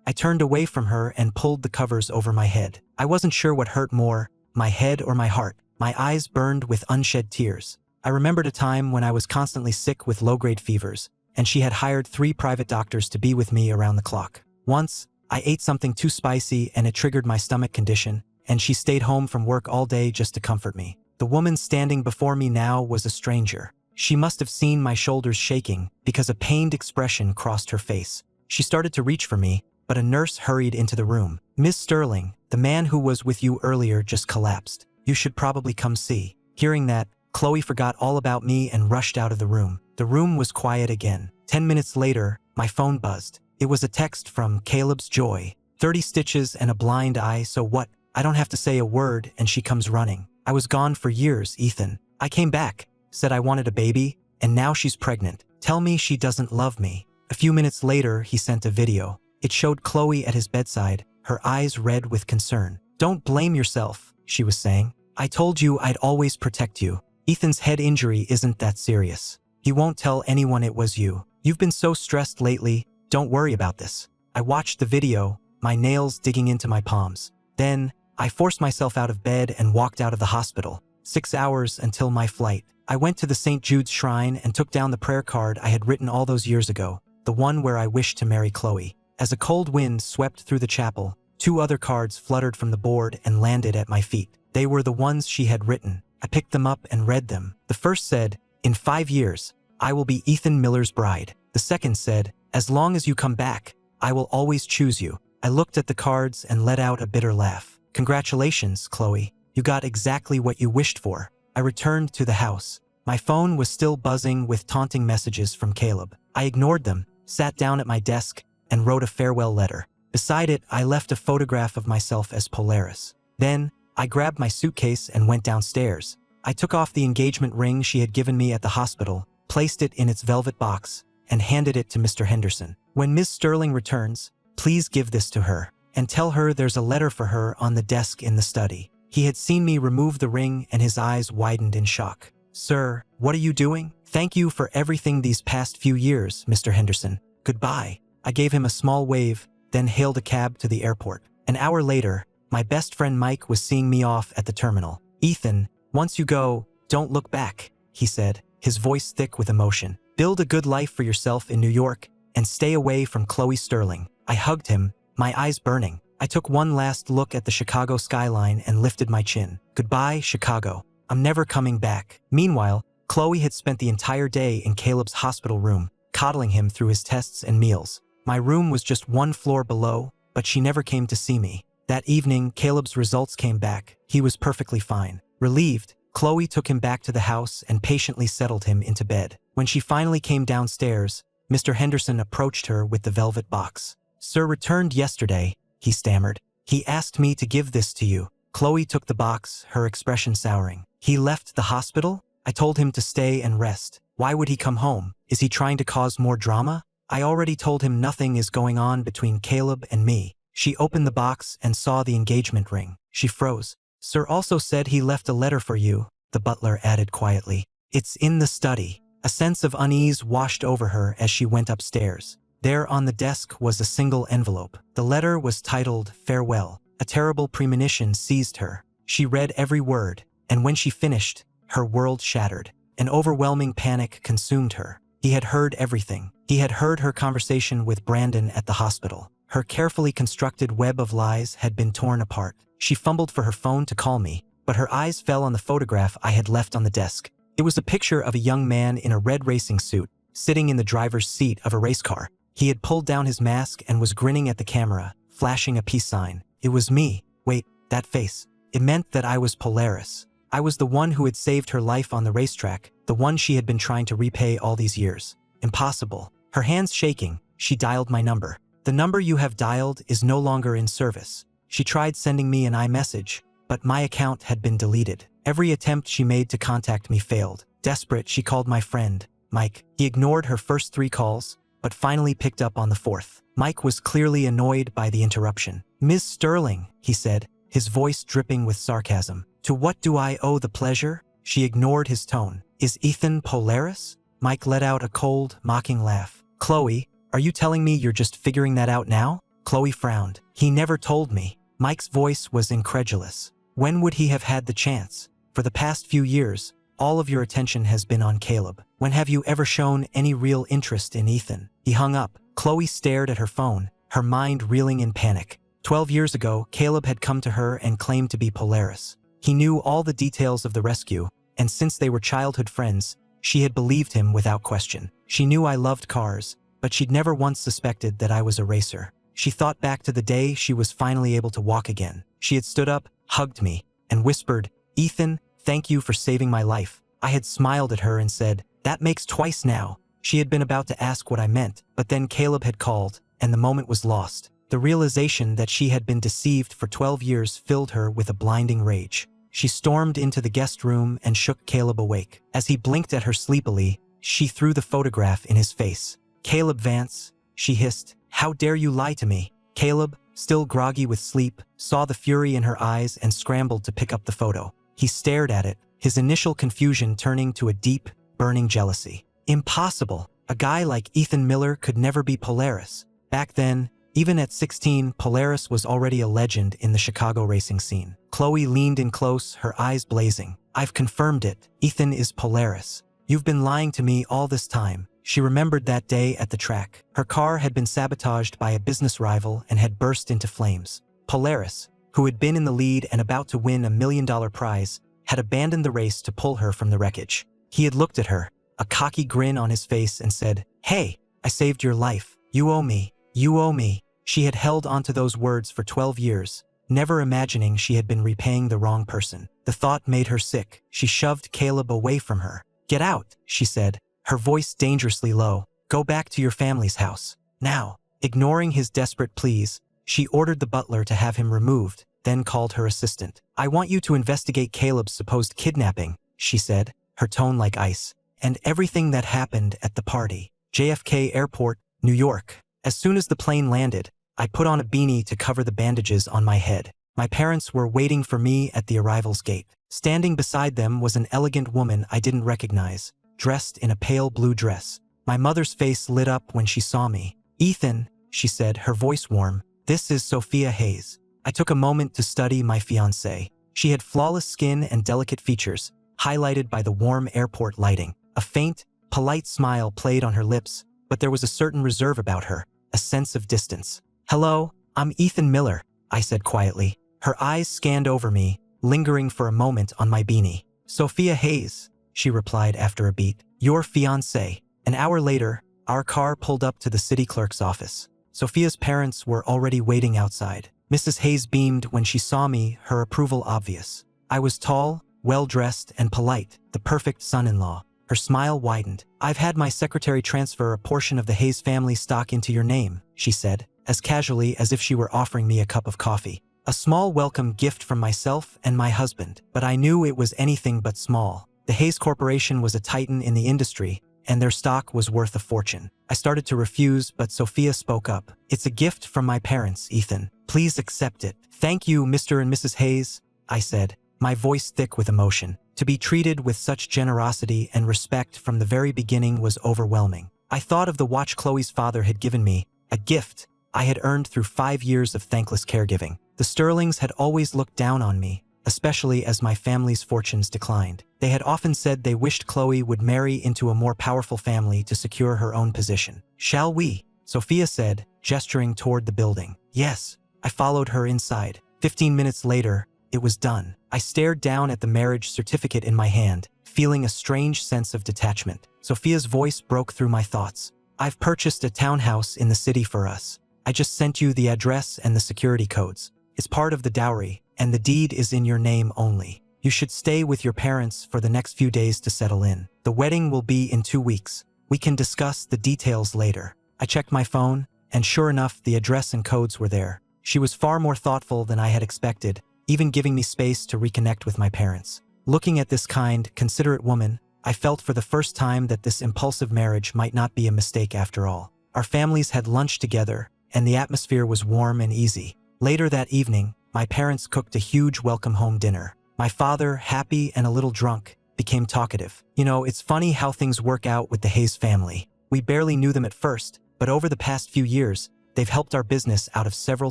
Speaker 1: I turned away from her and pulled the covers over my head. I wasn't sure what hurt more, my head or my heart. My eyes burned with unshed tears. I remembered a time when I was constantly sick with low-grade fevers, and she had hired 3 private doctors to be with me around the clock. Once, I ate something too spicy and it triggered my stomach condition, and she stayed home from work all day just to comfort me. The woman standing before me now was a stranger. She must have seen my shoulders shaking because a pained expression crossed her face. She started to reach for me, but a nurse hurried into the room. "Miss Sterling, the man who was with you earlier just collapsed. You should probably come see." Hearing that, Khloe forgot all about me and rushed out of the room. The room was quiet again. 10 minutes later, my phone buzzed. It was a text from Caleb's Joy. 30 stitches and a blind eye, so what? I don't have to say a word and she comes running. I was gone for years, Ethan. I came back, said I wanted a baby, and now she's pregnant. Tell me she doesn't love me. A few minutes later, he sent a video. It showed Khloe at his bedside, her eyes red with concern. "Don't blame yourself," she was saying. "I told you I'd always protect you. Ethan's head injury isn't that serious. He won't tell anyone it was you. You've been so stressed lately, don't worry about this." I watched the video, my nails digging into my palms. Then, I forced myself out of bed and walked out of the hospital. 6 hours until my flight. I went to the St. Jude's shrine and took down the prayer card I had written all those years ago, the one where I wished to marry Khloe. As a cold wind swept through the chapel, 2 other cards fluttered from the board and landed at my feet. They were the ones she had written. I picked them up and read them. The first said, "In 5 years, I will be Ethan Miller's bride." The second said, "As long as you come back, I will always choose you." I looked at the cards and let out a bitter laugh. "Congratulations, Khloe. You got exactly what you wished for." I returned to the house. My phone was still buzzing with taunting messages from Caleb. I ignored them, sat down at my desk, and wrote a farewell letter. Beside it, I left a photograph of myself as Polaris. Then, I grabbed my suitcase and went downstairs. I took off the engagement ring she had given me at the hospital, placed it in its velvet box, and handed it to Mr. Henderson. "When Ms. Sterling returns, please give this to her, and tell her there's a letter for her on the desk in the study." He had seen me remove the ring and his eyes widened in shock. "Sir, what are you doing? Thank you for everything these past few years, Mr. Henderson. Goodbye." I gave him a small wave, then hailed a cab to the airport. An hour later, my best friend Mike was seeing me off at the terminal. "Ethan, once you go, don't look back," he said, his voice thick with emotion. "Build a good life for yourself in New York, and stay away from Khloe Sterling." I hugged him, my eyes burning. I took one last look at the Chicago skyline and lifted my chin. Goodbye, Chicago. I'm never coming back. Meanwhile, Khloe had spent the entire day in Caleb's hospital room, coddling him through his tests and meals. My room was just 1 floor below, but she never came to see me. That evening, Caleb's results came back. He was perfectly fine. Relieved, Khloe took him back to the house and patiently settled him into bed. When she finally came downstairs, Mr. Henderson approached her with the velvet box. "Sir returned yesterday," he stammered. "He asked me to give this to you." Khloe took the box, her expression souring. "He left the hospital? I told him to stay and rest. Why would he come home? Is he trying to cause more drama? I already told him nothing is going on between Caleb and me." She opened the box and saw the engagement ring. She froze. "Sir also said he left a letter for you," the butler added quietly. "It's in the study." A sense of unease washed over her as she went upstairs. There on the desk was a single envelope. The letter was titled "Farewell." A terrible premonition seized her. She read every word, and when she finished, her world shattered. An overwhelming panic consumed her. He had heard everything. He had heard her conversation with Brandon at the hospital. Her carefully constructed web of lies had been torn apart. She fumbled for her phone to call me, but her eyes fell on the photograph I had left on the desk. It was a picture of a young man in a red racing suit, sitting in the driver's seat of a race car. He had pulled down his mask and was grinning at the camera, flashing a peace sign. It was me. Wait, that face. It meant that I was Polaris. I was the one who had saved her life on the racetrack, the one she had been trying to repay all these years. Impossible. Her hands shaking, she dialed my number. "The number you have dialed is no longer in service." She tried sending me an iMessage, but my account had been deleted. Every attempt she made to contact me failed. Desperate, she called my friend, Mike. He ignored her first 3 calls, but finally picked up on the 4th. Mike was clearly annoyed by the interruption. "Ms. Sterling," he said, his voice dripping with sarcasm. "To what do I owe the pleasure?" She ignored his tone. "Is Ethan Polaris?" Mike let out a cold, mocking laugh. Khloe, are you telling me you're just figuring that out now? Khloe frowned. He never told me. Mike's voice was incredulous. When would he have had the chance? For the past few years, all of your attention has been on Caleb. When have you ever shown any real interest in Ethan? He hung up. Khloe stared at her phone, her mind reeling in panic. 12 years ago, Caleb had come to her and claimed to be Polaris. He knew all the details of the rescue, and since they were childhood friends, she had believed him without question. She knew I loved cars, but she'd never once suspected that I was a racer. She thought back to the day she was finally able to walk again. She had stood up, hugged me, and whispered, "Ethan, thank you for saving my life." I had smiled at her and said, "That makes twice now." She had been about to ask what I meant, but then Caleb had called, and the moment was lost. The realization that she had been deceived for 12 years filled her with a blinding rage. She stormed into the guest room and shook Caleb awake. As he blinked at her sleepily, she threw the photograph in his face. "Caleb Vance," she hissed, "how dare you lie to me?" Caleb, still groggy with sleep, saw the fury in her eyes and scrambled to pick up the photo. He stared at it, his initial confusion turning to a deep, burning jealousy. Impossible! A guy like Ethan Miller could never be Polaris. Back then, even at 16, Polaris was already a legend in the Chicago racing scene. Khloe leaned in close, her eyes blazing. "I've confirmed it. Ethan is Polaris. You've been lying to me all this time." She remembered that day at the track. Her car had been sabotaged by a business rival and had burst into flames. Polaris, who had been in the lead and about to win a $1 million prize, had abandoned the race to pull her from the wreckage. He had looked at her, a cocky grin on his face, and said, "Hey, I saved your life. You owe me. You owe me." She had held onto those words for 12 years, never imagining she had been repaying the wrong person. The thought made her sick. She shoved Caleb away from her. "Get out," she said, her voice dangerously low. "Go back to your family's house. Now." Ignoring his desperate pleas, she ordered the butler to have him removed, then called her assistant. "I want you to investigate Caleb's supposed kidnapping," she said, her tone like ice, "and everything that happened at the party. JFK Airport, New York." As soon as the plane landed, I put on a beanie to cover the bandages on my head. My parents were waiting for me at the arrival's gate. Standing beside them was an elegant woman I didn't recognize, dressed in a pale blue dress. My mother's face lit up when she saw me. "Ethan," she said, her voice warm, "this is Sophia Hayes." I took a moment to study my fiancée. She had flawless skin and delicate features, highlighted by the warm airport lighting. A faint, polite smile played on her lips, but there was a certain reserve about her, a sense of distance. "Hello, I'm Ethan Miller," I said quietly. Her eyes scanned over me, lingering for a moment on my beanie. "Sophia Hayes," she replied after a beat. "Your fiancé." An hour later, our car pulled up to the city clerk's office. Sophia's parents were already waiting outside. Mrs. Hayes beamed when she saw me, her approval obvious. I was tall, well-dressed, and polite, the perfect son-in-law. Her smile widened. "I've had my secretary transfer a portion of the Hayes family stock into your name," she said, as casually as if she were offering me a cup of coffee. A small welcome gift from myself and my husband, but I knew it was anything but small. The Hayes Corporation was a titan in the industry, and their stock was worth a fortune. I started to refuse, but Sophia spoke up. "It's a gift from my parents, Ethan. Please accept it." "Thank you, Mr. and Mrs. Hayes," I said, my voice thick with emotion. To be treated with such generosity and respect from the very beginning was overwhelming. I thought of the watch Khloe's father had given me, a gift I had earned through 5 years of thankless caregiving. The Sterlings had always looked down on me, especially as my family's fortunes declined. They had often said they wished Khloe would marry into a more powerful family to secure her own position. "Shall we?" Sophia said, gesturing toward the building. "Yes." I followed her inside. 15 minutes later, it was done. I stared down at the marriage certificate in my hand, feeling a strange sense of detachment. Sophia's voice broke through my thoughts. "I've purchased a townhouse in the city for us. I just sent you the address and the security codes. It's part of the dowry, and the deed is in your name only. You should stay with your parents for the next few days to settle in. The wedding will be in 2 weeks. We can discuss the details later." I checked my phone, and sure enough, the address and codes were there. She was far more thoughtful than I had expected, even giving me space to reconnect with my parents. Looking at this kind, considerate woman, I felt for the first time that this impulsive marriage might not be a mistake after all. Our families had lunch together, and the atmosphere was warm and easy. Later that evening, my parents cooked a huge welcome home dinner. My father, happy and a little drunk, became talkative. You know, it's funny how things work out with the Hayes family. We barely knew them at first, but over the past few years, they've helped our business out of several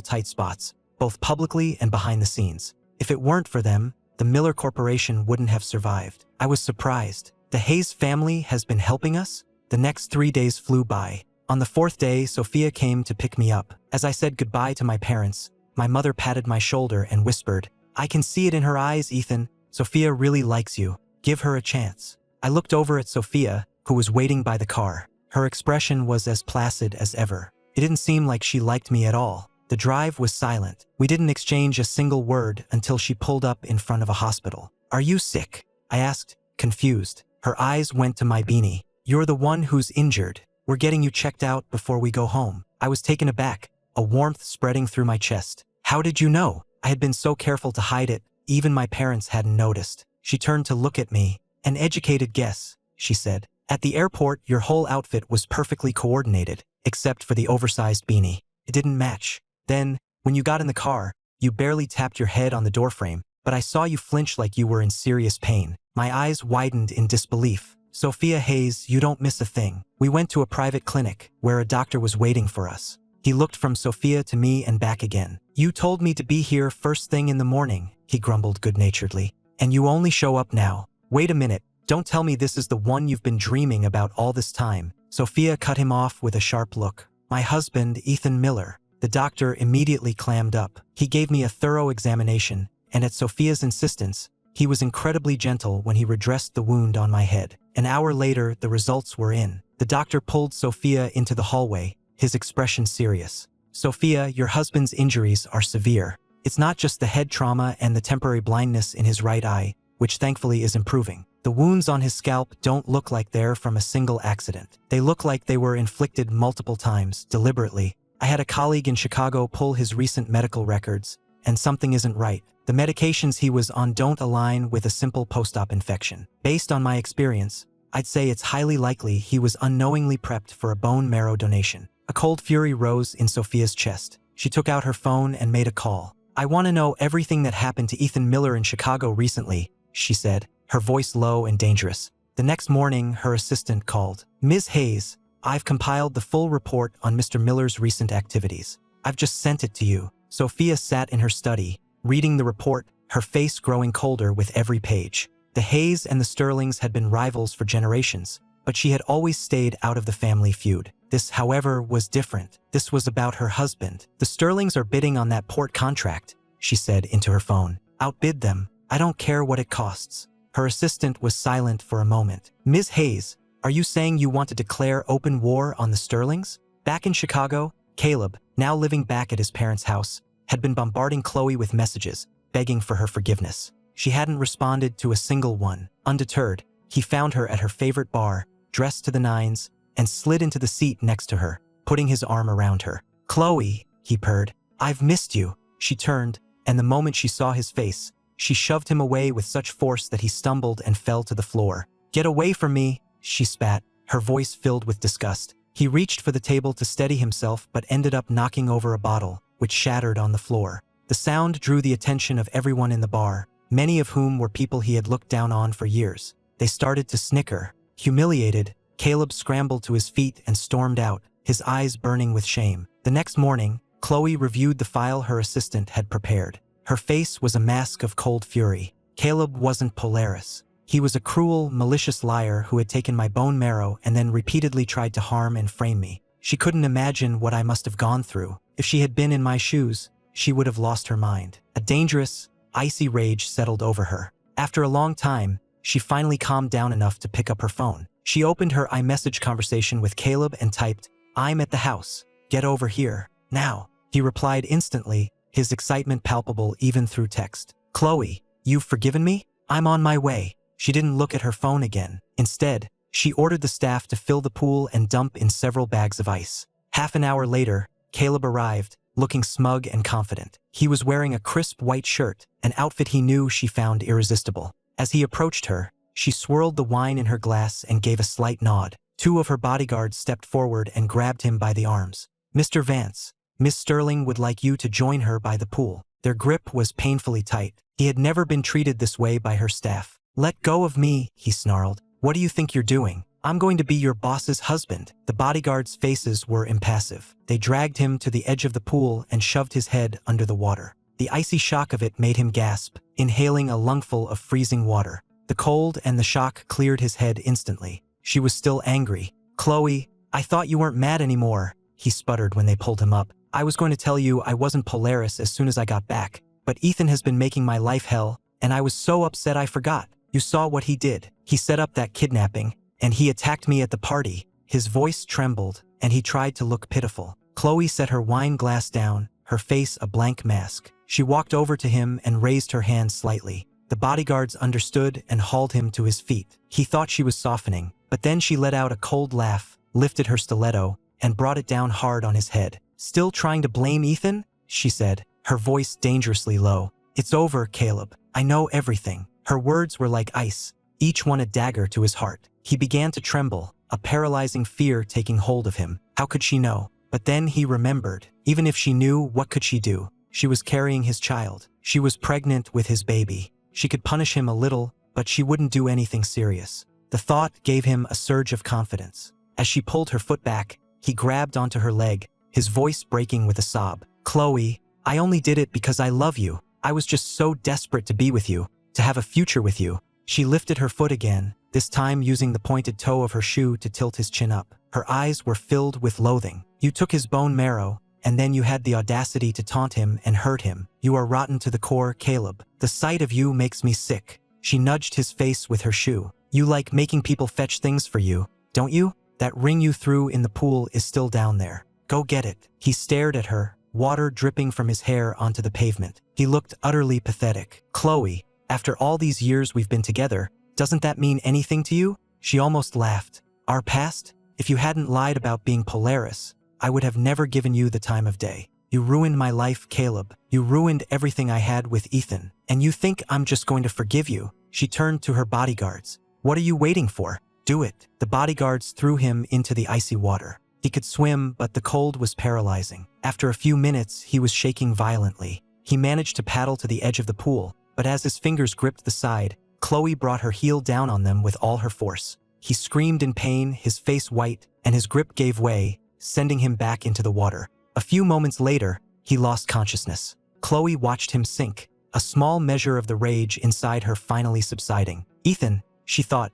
Speaker 1: tight spots, both publicly and behind the scenes. If it weren't for them, the Miller Corporation wouldn't have survived. I was surprised. The Hayes family has been helping us? The next 3 days flew by. On the 4th day, Sophia came to pick me up. As I said goodbye to my parents, my mother patted my shoulder and whispered, "I can see it in her eyes, Ethan. Sophia really likes you. Give her a chance." I looked over at Sophia, who was waiting by the car. Her expression was as placid as ever. It didn't seem like she liked me at all. The drive was silent. We didn't exchange a single word until she pulled up in front of a hospital. "Are you sick?" I asked, confused. Her eyes went to my beanie. "You're the one who's injured. We're getting you checked out before we go home." I was taken aback, a warmth spreading through my chest. "How did you know?" I had been so careful to hide it, even my parents hadn't noticed. She turned to look at me. "An educated guess," she said. "At the airport, your whole outfit was perfectly coordinated, except for the oversized beanie. It didn't match. Then, when you got in the car, you barely tapped your head on the doorframe, but I saw you flinch like you were in serious pain." My eyes widened in disbelief. "Sophia Hayes, you don't miss a thing. We went to a private clinic, where a doctor was waiting for us." He looked from Sophia to me and back again. "You told me to be here first thing in the morning," he grumbled good-naturedly. "And you only show up now. Wait a minute, don't tell me this is the one you've been dreaming about all this time." Sophia cut him off with a sharp look. "My husband, Ethan Miller." The doctor immediately clammed up. He gave me a thorough examination, and at Sophia's insistence, he was incredibly gentle when he redressed the wound on my head. An hour later, the results were in. The doctor pulled Sophia into the hallway, his expression serious. "Sophia, your husband's injuries are severe. It's not just the head trauma and the temporary blindness in his right eye, which thankfully is improving. The wounds on his scalp don't look like they're from a single accident. They look like they were inflicted multiple times, deliberately. I had a colleague in Chicago pull his recent medical records, and something isn't right. The medications he was on don't align with a simple post-op infection. Based on my experience, I'd say it's highly likely he was unknowingly prepped for a bone marrow donation." A cold fury rose in Sophia's chest. She took out her phone and made a call. "I want to know everything that happened to Ethan Miller in Chicago recently," she said, her voice low and dangerous. The next morning, her assistant called. "Ms. Hayes, I've compiled the full report on Mr. Miller's recent activities. I've just sent it to you." Sophia sat in her study, reading the report, her face growing colder with every page. The Hayes and the Sterlings had been rivals for generations, but she had always stayed out of the family feud. This, however, was different. This was about her husband. "The Sterlings are bidding on that port contract," she said into her phone. "Outbid them. I don't care what it costs." Her assistant was silent for a moment. "Ms. Hayes, are you saying you want to declare open war on the Sterlings?" Back in Chicago, Caleb, now living back at his parents' house, had been bombarding Khloe with messages, begging for her forgiveness. She hadn't responded to a single one. Undeterred, he found her at her favorite bar, dressed to the nines, and slid into the seat next to her, putting his arm around her. "Khloe," he purred, "I've missed you." She turned, and the moment she saw his face, she shoved him away with such force that he stumbled and fell to the floor. "Get away from me," she spat, her voice filled with disgust. He reached for the table to steady himself but ended up knocking over a bottle, which shattered on the floor. The sound drew the attention of everyone in the bar, many of whom were people he had looked down on for years. They started to snicker. Humiliated, Caleb scrambled to his feet and stormed out, his eyes burning with shame. The next morning, Khloe reviewed the file her assistant had prepared. Her face was a mask of cold fury. Caleb wasn't Polaris. He was a cruel, malicious liar who had taken my bone marrow and then repeatedly tried to harm and frame me. She couldn't imagine what I must have gone through. If she had been in my shoes, she would have lost her mind. A dangerous, icy rage settled over her. After a long time, she finally calmed down enough to pick up her phone. She opened her iMessage conversation with Caleb and typed, "I'm at the house. Get over here, now." He replied instantly, his excitement palpable even through text. "Khloe, you've forgiven me? I'm on my way." She didn't look at her phone again. Instead, she ordered the staff to fill the pool and dump in several bags of ice. Half an hour later, Caleb arrived, looking smug and confident. He was wearing a crisp white shirt, an outfit he knew she found irresistible. As he approached her, she swirled the wine in her glass and gave a slight nod. Two of her bodyguards stepped forward and grabbed him by the arms. "Mr. Vance, Miss Sterling would like you to join her by the pool." Their grip was painfully tight. He had never been treated this way by her staff. "Let go of me," he snarled. "What do you think you're doing? I'm going to be your boss's husband." The bodyguards' faces were impassive. They dragged him to the edge of the pool and shoved his head under the water. The icy shock of it made him gasp, inhaling a lungful of freezing water. The cold and the shock cleared his head instantly. She was still angry. "Khloe, I thought you weren't mad anymore," he sputtered when they pulled him up. "I was going to tell you I wasn't Polaris as soon as I got back, but Ethan has been making my life hell, and I was so upset I forgot. You saw what he did. He set up that kidnapping, and he attacked me at the party." His voice trembled, and he tried to look pitiful. Khloe set her wine glass down, her face a blank mask. She walked over to him and raised her hand slightly. The bodyguards understood and hauled him to his feet. He thought she was softening, but then she let out a cold laugh, lifted her stiletto, and brought it down hard on his head. "Still trying to blame Ethan?" she said, her voice dangerously low. "It's over, Caleb. I know everything." Her words were like ice, each one a dagger to his heart. He began to tremble, a paralyzing fear taking hold of him. How could she know? But then he remembered. Even if she knew, what could she do? She was carrying his child. She was pregnant with his baby. She could punish him a little, but she wouldn't do anything serious. The thought gave him a surge of confidence. As she pulled her foot back, he grabbed onto her leg, his voice breaking with a sob. "Khloe, I only did it because I love you. I was just so desperate to be with you, to have a future with you." She lifted her foot again, this time using the pointed toe of her shoe to tilt his chin up. Her eyes were filled with loathing. "You took his bone marrow, and then you had the audacity to taunt him and hurt him. You are rotten to the core, Caleb. The sight of you makes me sick." She nudged his face with her shoe. "You like making people fetch things for you, don't you? That ring you threw in the pool is still down there. Go get it." He stared at her, water dripping from his hair onto the pavement. He looked utterly pathetic. "Khloe, after all these years we've been together, doesn't that mean anything to you?" She almost laughed. "Our past? If you hadn't lied about being Polaris, I would have never given you the time of day. You ruined my life, Caleb. You ruined everything I had with Ethan. And you think I'm just going to forgive you?" She turned to her bodyguards. "What are you waiting for? Do it." The bodyguards threw him into the icy water. He could swim, but the cold was paralyzing. After a few minutes, he was shaking violently. He managed to paddle to the edge of the pool, but as his fingers gripped the side, Khloe brought her heel down on them with all her force. He screamed in pain, his face white, and his grip gave way, sending him back into the water. A few moments later, he lost consciousness. Khloe watched him sink, a small measure of the rage inside her finally subsiding. "Ethan," she thought,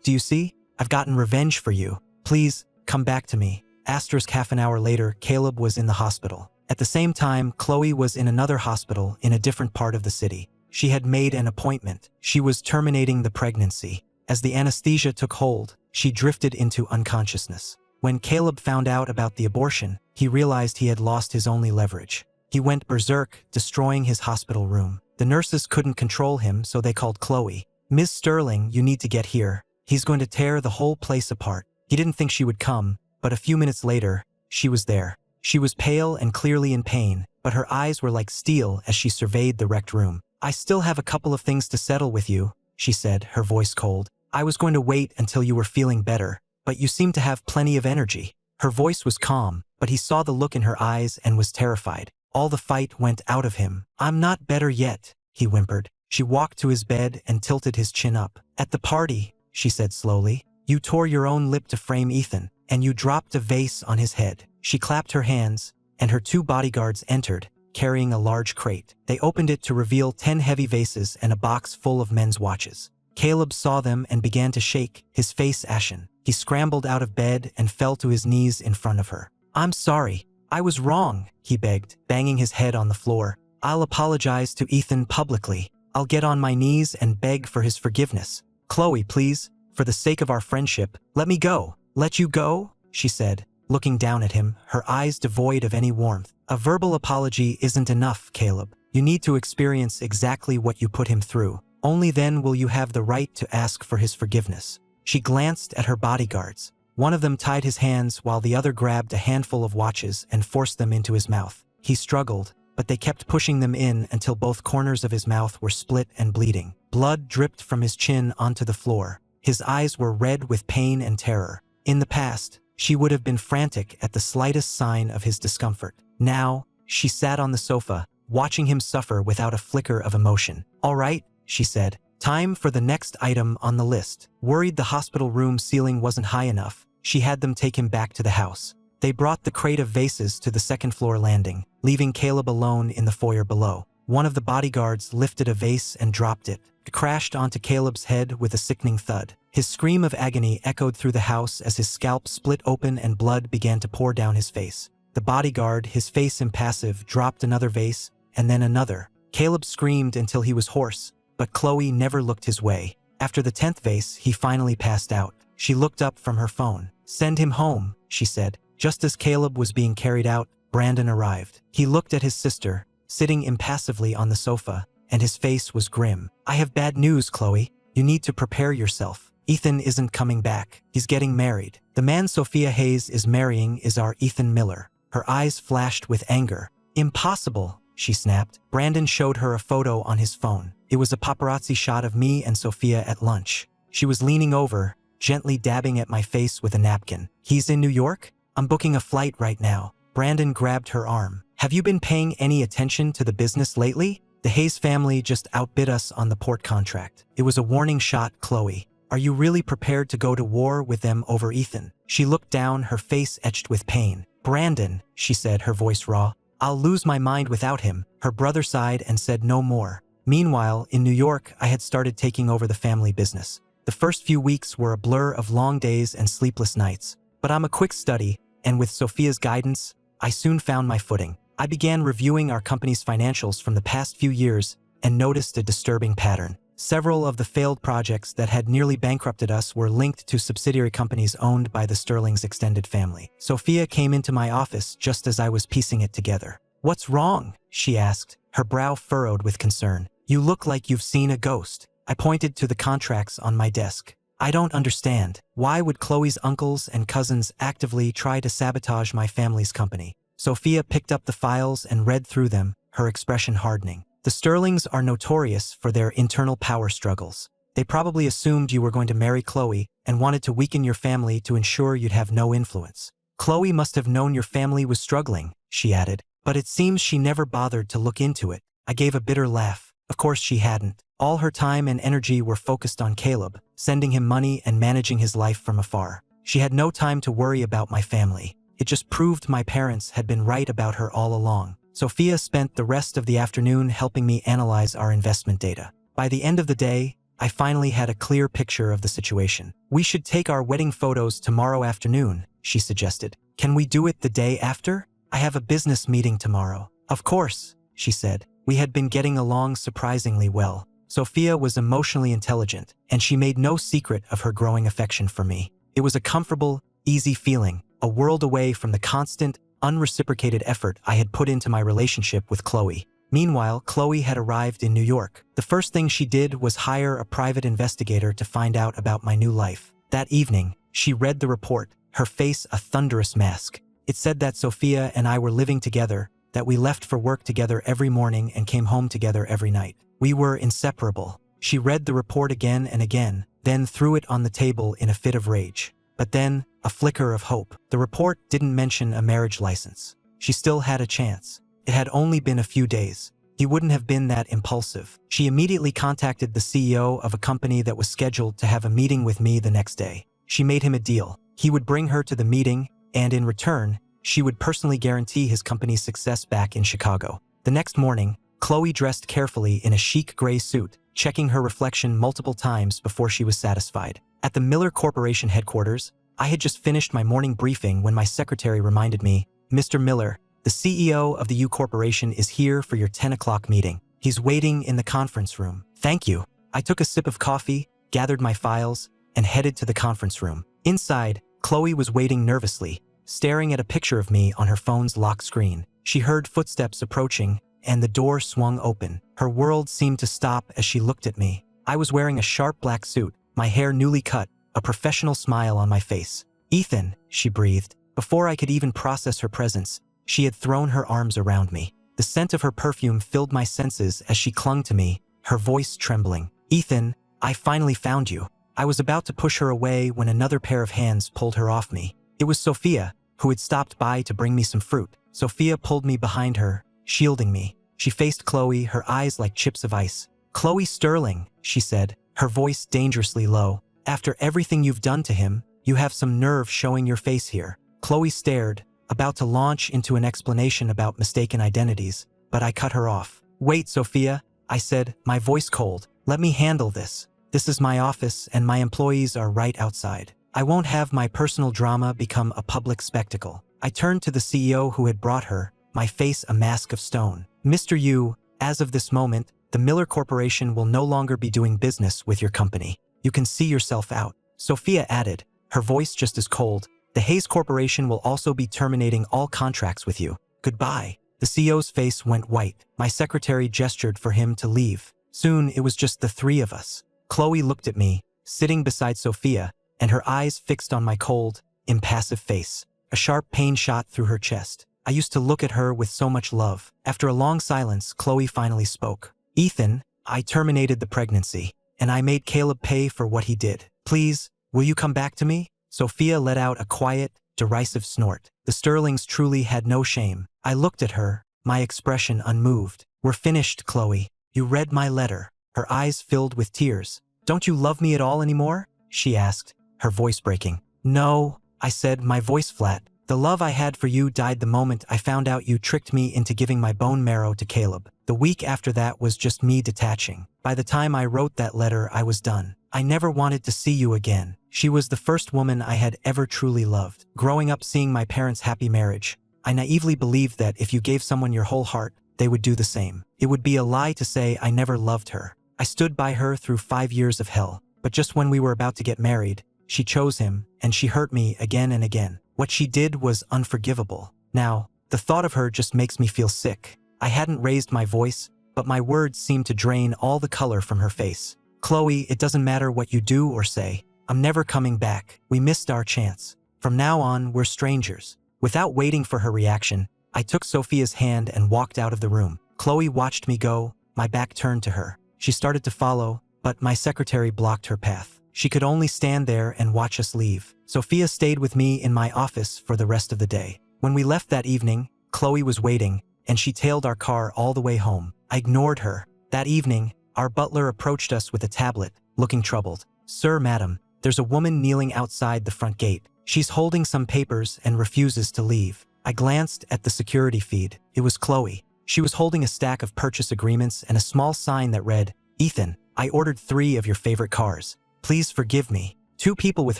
Speaker 1: "do you see? I've gotten revenge for you. Please, come back to me." Half an hour later, Caleb was in the hospital. At the same time, Khloe was in another hospital in a different part of the city. She had made an appointment. She was terminating the pregnancy. As the anesthesia took hold, she drifted into unconsciousness. When Caleb found out about the abortion, he realized he had lost his only leverage. He went berserk, destroying his hospital room. The nurses couldn't control him, so they called Khloe. "Ms. Sterling, you need to get here. He's going to tear the whole place apart." He didn't think she would come, but a few minutes later, she was there. She was pale and clearly in pain, but her eyes were like steel as she surveyed the wrecked room. "I still have a couple of things to settle with you," she said, her voice cold. "I was going to wait until you were feeling better, but you seem to have plenty of energy." Her voice was calm, but he saw the look in her eyes and was terrified. All the fight went out of him. "I'm not better yet," he whimpered. She walked to his bed and tilted his chin up. "At the party," she said slowly, "you tore your own lip to frame Ethan, and you dropped a vase on his head." She clapped her hands, and her two bodyguards entered, carrying a large crate. They opened it to reveal 10 heavy vases and a box full of men's watches. Caleb saw them and began to shake, his face ashen. He scrambled out of bed and fell to his knees in front of her. "I'm sorry. I was wrong," he begged, banging his head on the floor. "I'll apologize to Ethan publicly. I'll get on my knees and beg for his forgiveness. Khloe, please, for the sake of our friendship, let me go." "Let you go?" she said, looking down at him, her eyes devoid of any warmth. "A verbal apology isn't enough, Caleb. You need to experience exactly what you put him through. Only then will you have the right to ask for his forgiveness." She glanced at her bodyguards. One of them tied his hands while the other grabbed a handful of watches and forced them into his mouth. He struggled, but they kept pushing them in until both corners of his mouth were split and bleeding. Blood dripped from his chin onto the floor. His eyes were red with pain and terror. In the past, she would have been frantic at the slightest sign of his discomfort. Now, she sat on the sofa, watching him suffer without a flicker of emotion. "All right," she said, Time for the next item on the list. Worried the hospital room ceiling wasn't high enough, she had them take him back to the house. They brought the crate of vases to the second-floor landing, leaving Caleb alone in the foyer below. One of the bodyguards lifted a vase and dropped it. It crashed onto Caleb's head with a sickening thud. His scream of agony echoed through the house as his scalp split open and blood began to pour down his face. The bodyguard, his face impassive, dropped another vase, and then another. Caleb screamed until he was hoarse, but Khloe never looked his way. After the 10th vase, he finally passed out. She looked up from her phone. "Send him home," she said. Just as Caleb was being carried out, Brandon arrived. He looked at his sister, sitting impassively on the sofa, and his face was grim. "I have bad news, Khloe. You need to prepare yourself. Ethan isn't coming back. He's getting married. The man Sophia Hayes is marrying is our Ethan Miller." Her eyes flashed with anger. "Impossible," she snapped. Brandon showed her a photo on his phone. It was a paparazzi shot of me and Sophia at lunch. She was leaning over, gently dabbing at my face with a napkin. "He's in New York? I'm booking a flight right now." Brandon grabbed her arm. "Have you been paying any attention to the business lately? The Hayes family just outbid us on the port contract." It was a warning shot, Khloe. "Are you really prepared to go to war with them over Ethan?" She looked down, her face etched with pain. "Brandon," she said, her voice raw, "I'll lose my mind without him." Her brother sighed and said no more. Meanwhile, in New York, I had started taking over the family business. The first few weeks were a blur of long days and sleepless nights. But I'm a quick study, and with Sophia's guidance, I soon found my footing. I began reviewing our company's financials from the past few years and noticed a disturbing pattern. Several of the failed projects that had nearly bankrupted us were linked to subsidiary companies owned by the Sterling's extended family. Sophia came into my office just as I was piecing it together. "What's wrong?" she asked, her brow furrowed with concern. "You look like you've seen a ghost." I pointed to the contracts on my desk. "I don't understand. Why would Khloe's uncles and cousins actively try to sabotage my family's company?" Sophia picked up the files and read through them, her expression hardening. "The Sterlings are notorious for their internal power struggles. They probably assumed you were going to marry Khloe and wanted to weaken your family to ensure you'd have no influence. Khloe must have known your family was struggling," she added, "but it seems she never bothered to look into it." I gave a bitter laugh. Of course she hadn't. All her time and energy were focused on Caleb, sending him money and managing his life from afar. She had no time to worry about my family. It just proved my parents had been right about her all along. Sophia spent the rest of the afternoon helping me analyze our investment data. By the end of the day, I finally had a clear picture of the situation. "We should take our wedding photos tomorrow afternoon," she suggested. "Can we do it the day after? I have a business meeting tomorrow." "Of course," she said. We had been getting along surprisingly well. Sophia was emotionally intelligent, and she made no secret of her growing affection for me. It was a comfortable, easy feeling, a world away from the constant, unreciprocated effort I had put into my relationship with Khloe. Meanwhile, Khloe had arrived in New York. The first thing she did was hire a private investigator to find out about my new life. That evening, she read the report, her face a thunderous mask. It said that Sophia and I were living together, that we left for work together every morning and came home together every night. We were inseparable. She read the report again and again, then threw it on the table in a fit of rage. But then, a flicker of hope. The report didn't mention a marriage license. She still had a chance. It had only been a few days. He wouldn't have been that impulsive. She immediately contacted the CEO of a company that was scheduled to have a meeting with me the next day. She made him a deal. He would bring her to the meeting, and in return, she would personally guarantee his company's success back in Chicago. The next morning, Khloe dressed carefully in a chic gray suit, checking her reflection multiple times before she was satisfied. At the Miller Corporation headquarters, I had just finished my morning briefing when my secretary reminded me, "Mr. Miller, the CEO of the U Corporation is here for your 10 o'clock meeting. He's waiting in the conference room." "Thank you." I took a sip of coffee, gathered my files, and headed to the conference room. Inside, Khloe was waiting nervously, staring at a picture of me on her phone's lock screen. She heard footsteps approaching, and the door swung open. Her world seemed to stop as she looked at me. I was wearing a sharp black suit, my hair newly cut, a professional smile on my face. "Ethan," she breathed. Before I could even process her presence, she had thrown her arms around me. The scent of her perfume filled my senses as she clung to me, her voice trembling. "Ethan, I finally found you." I was about to push her away when another pair of hands pulled her off me. It was Sophia, who had stopped by to bring me some fruit. Sophia pulled me behind her, shielding me. She faced Khloe, her eyes like chips of ice. Khloe Sterling, she said, her voice dangerously low. After everything you've done to him, you have some nerve showing your face here. Khloe stared, about to launch into an explanation about mistaken identities, but I cut her off. Wait, Sophia, I said, my voice cold. Let me handle this. This is my office and my employees are right outside. I won't have my personal drama become a public spectacle. I turned to the CEO who had brought her, my face a mask of stone. Mr. Yu, as of this moment, the Miller Corporation will no longer be doing business with your company. You can see yourself out. Sophia added, her voice just as cold. The Hayes Corporation will also be terminating all contracts with you. Goodbye. The CEO's face went white. My secretary gestured for him to leave. Soon it was just the three of us. Khloe looked at me, sitting beside Sophia, and her eyes fixed on my cold, impassive face. A sharp pain shot through her chest. I used to look at her with so much love. After a long silence, Khloe finally spoke. Ethan, I terminated the pregnancy, and I made Caleb pay for what he did. Please, will you come back to me? Sophia let out a quiet, derisive snort. The Sterlings truly had no shame. I looked at her, my expression unmoved. We're finished, Khloe. You read my letter. Her eyes filled with tears. Don't you love me at all anymore? She asked, her voice breaking. No, I said, my voice flat. The love I had for you died the moment I found out you tricked me into giving my bone marrow to Caleb. The week after that was just me detaching. By the time I wrote that letter, I was done. I never wanted to see you again. She was the first woman I had ever truly loved. Growing up seeing my parents' happy marriage, I naively believed that if you gave someone your whole heart, they would do the same. It would be a lie to say I never loved her. I stood by her through 5 years of hell. But just when we were about to get married, she chose him, and she hurt me again and again. What she did was unforgivable. Now, the thought of her just makes me feel sick. I hadn't raised my voice, but my words seemed to drain all the color from her face. Khloe, it doesn't matter what you do or say. I'm never coming back. We missed our chance. From now on, we're strangers. Without waiting for her reaction, I took Sophia's hand and walked out of the room. Khloe watched me go, my back turned to her. She started to follow, but my secretary blocked her path. She could only stand there and watch us leave. Sophia stayed with me in my office for the rest of the day. When we left that evening, Khloe was waiting, and she tailed our car all the way home. I ignored her. That evening, our butler approached us with a tablet, looking troubled. Sir, madam, there's a woman kneeling outside the front gate. She's holding some papers and refuses to leave. I glanced at the security feed. It was Khloe. She was holding a stack of purchase agreements and a small sign that read, Ethan, I ordered 3 of your favorite cars. Please forgive me. 2 people with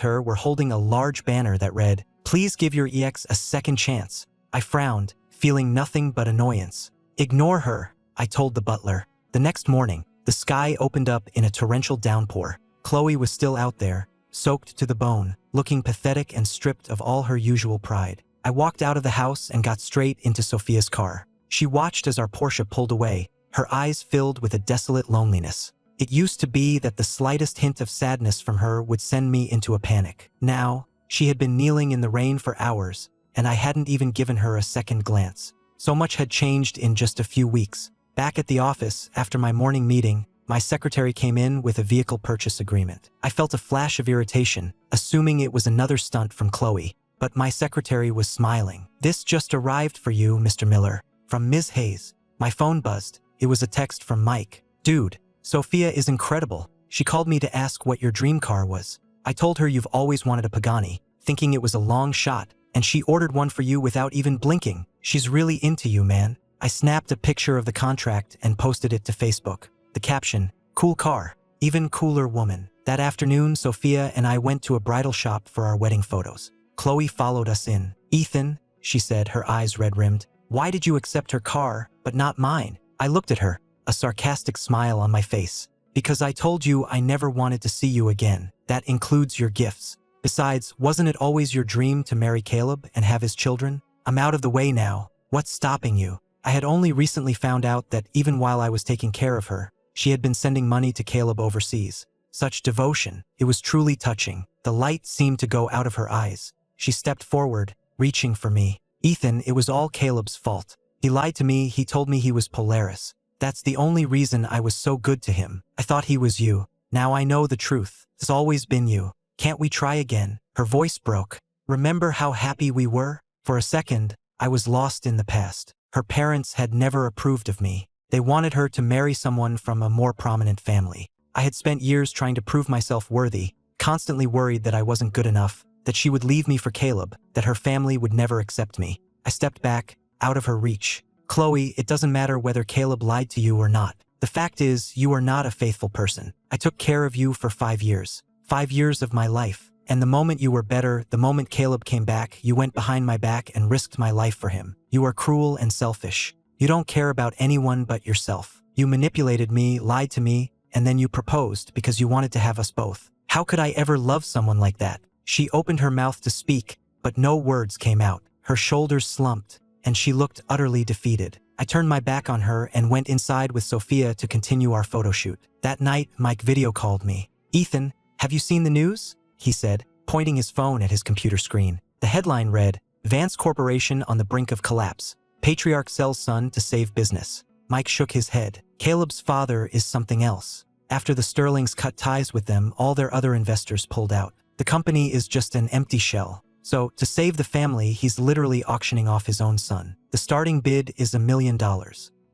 Speaker 1: her were holding a large banner that read, Please give your EX a second chance. I frowned, feeling nothing but annoyance. Ignore her, I told the butler. The next morning, the sky opened up in a torrential downpour. Khloe was still out there, soaked to the bone, looking pathetic and stripped of all her usual pride. I walked out of the house and got straight into Sophia's car. She watched as our Porsche pulled away, her eyes filled with a desolate loneliness. It used to be that the slightest hint of sadness from her would send me into a panic. Now, she had been kneeling in the rain for hours, and I hadn't even given her a second glance. So much had changed in just a few weeks. Back at the office, after my morning meeting, my secretary came in with a vehicle purchase agreement. I felt a flash of irritation, assuming it was another stunt from Khloe, but my secretary was smiling. This just arrived for you, Mr. Miller, from Ms. Hayes. My phone buzzed. It was a text from Mike. Dude, Sophia is incredible. She called me to ask what your dream car was. I told her you've always wanted a Pagani, thinking it was a long shot, and she ordered one for you without even blinking. She's really into you, man. I snapped a picture of the contract and posted it to Facebook. The caption, cool car, even cooler woman. That afternoon, Sophia and I went to a bridal shop for our wedding photos. Khloe followed us in. Ethan, she said, her eyes red-rimmed, why did you accept her car, but not mine? I looked at her, a sarcastic smile on my face. Because I told you I never wanted to see you again. That includes your gifts. Besides, wasn't it always your dream to marry Caleb and have his children? I'm out of the way now. What's stopping you? I had only recently found out that even while I was taking care of her, she had been sending money to Caleb overseas. Such devotion. It was truly touching. The light seemed to go out of her eyes. She stepped forward, reaching for me. Ethan, it was all Caleb's fault. He lied to me. He told me he was Polaris. That's the only reason I was so good to him. I thought he was you. Now I know the truth. It's always been you. Can't we try again? Her voice broke. Remember how happy we were? For a second, I was lost in the past. Her parents had never approved of me. They wanted her to marry someone from a more prominent family. I had spent years trying to prove myself worthy, constantly worried that I wasn't good enough, that she would leave me for Caleb, that her family would never accept me. I stepped back, out of her reach. Khloe, it doesn't matter whether Caleb lied to you or not. The fact is, you are not a faithful person. I took care of you for 5 years. 5 years of my life. And the moment you were better, the moment Caleb came back, you went behind my back and risked my life for him. You are cruel and selfish. You don't care about anyone but yourself. You manipulated me, lied to me, and then you proposed because you wanted to have us both. How could I ever love someone like that? She opened her mouth to speak, but no words came out. Her shoulders slumped, and she looked utterly defeated. I turned my back on her and went inside with Sophia to continue our photo shoot. That night, Mike video called me. "Ethan, have you seen the news?" he said, pointing his phone at his computer screen. The headline read, "Vance Corporation on the brink of collapse. Patriarch sells son to save business." Mike shook his head. Caleb's father is something else. After the Sterlings cut ties with them, all their other investors pulled out. The company is just an empty shell. So, to save the family, he's literally auctioning off his own son. The starting bid is $1 million.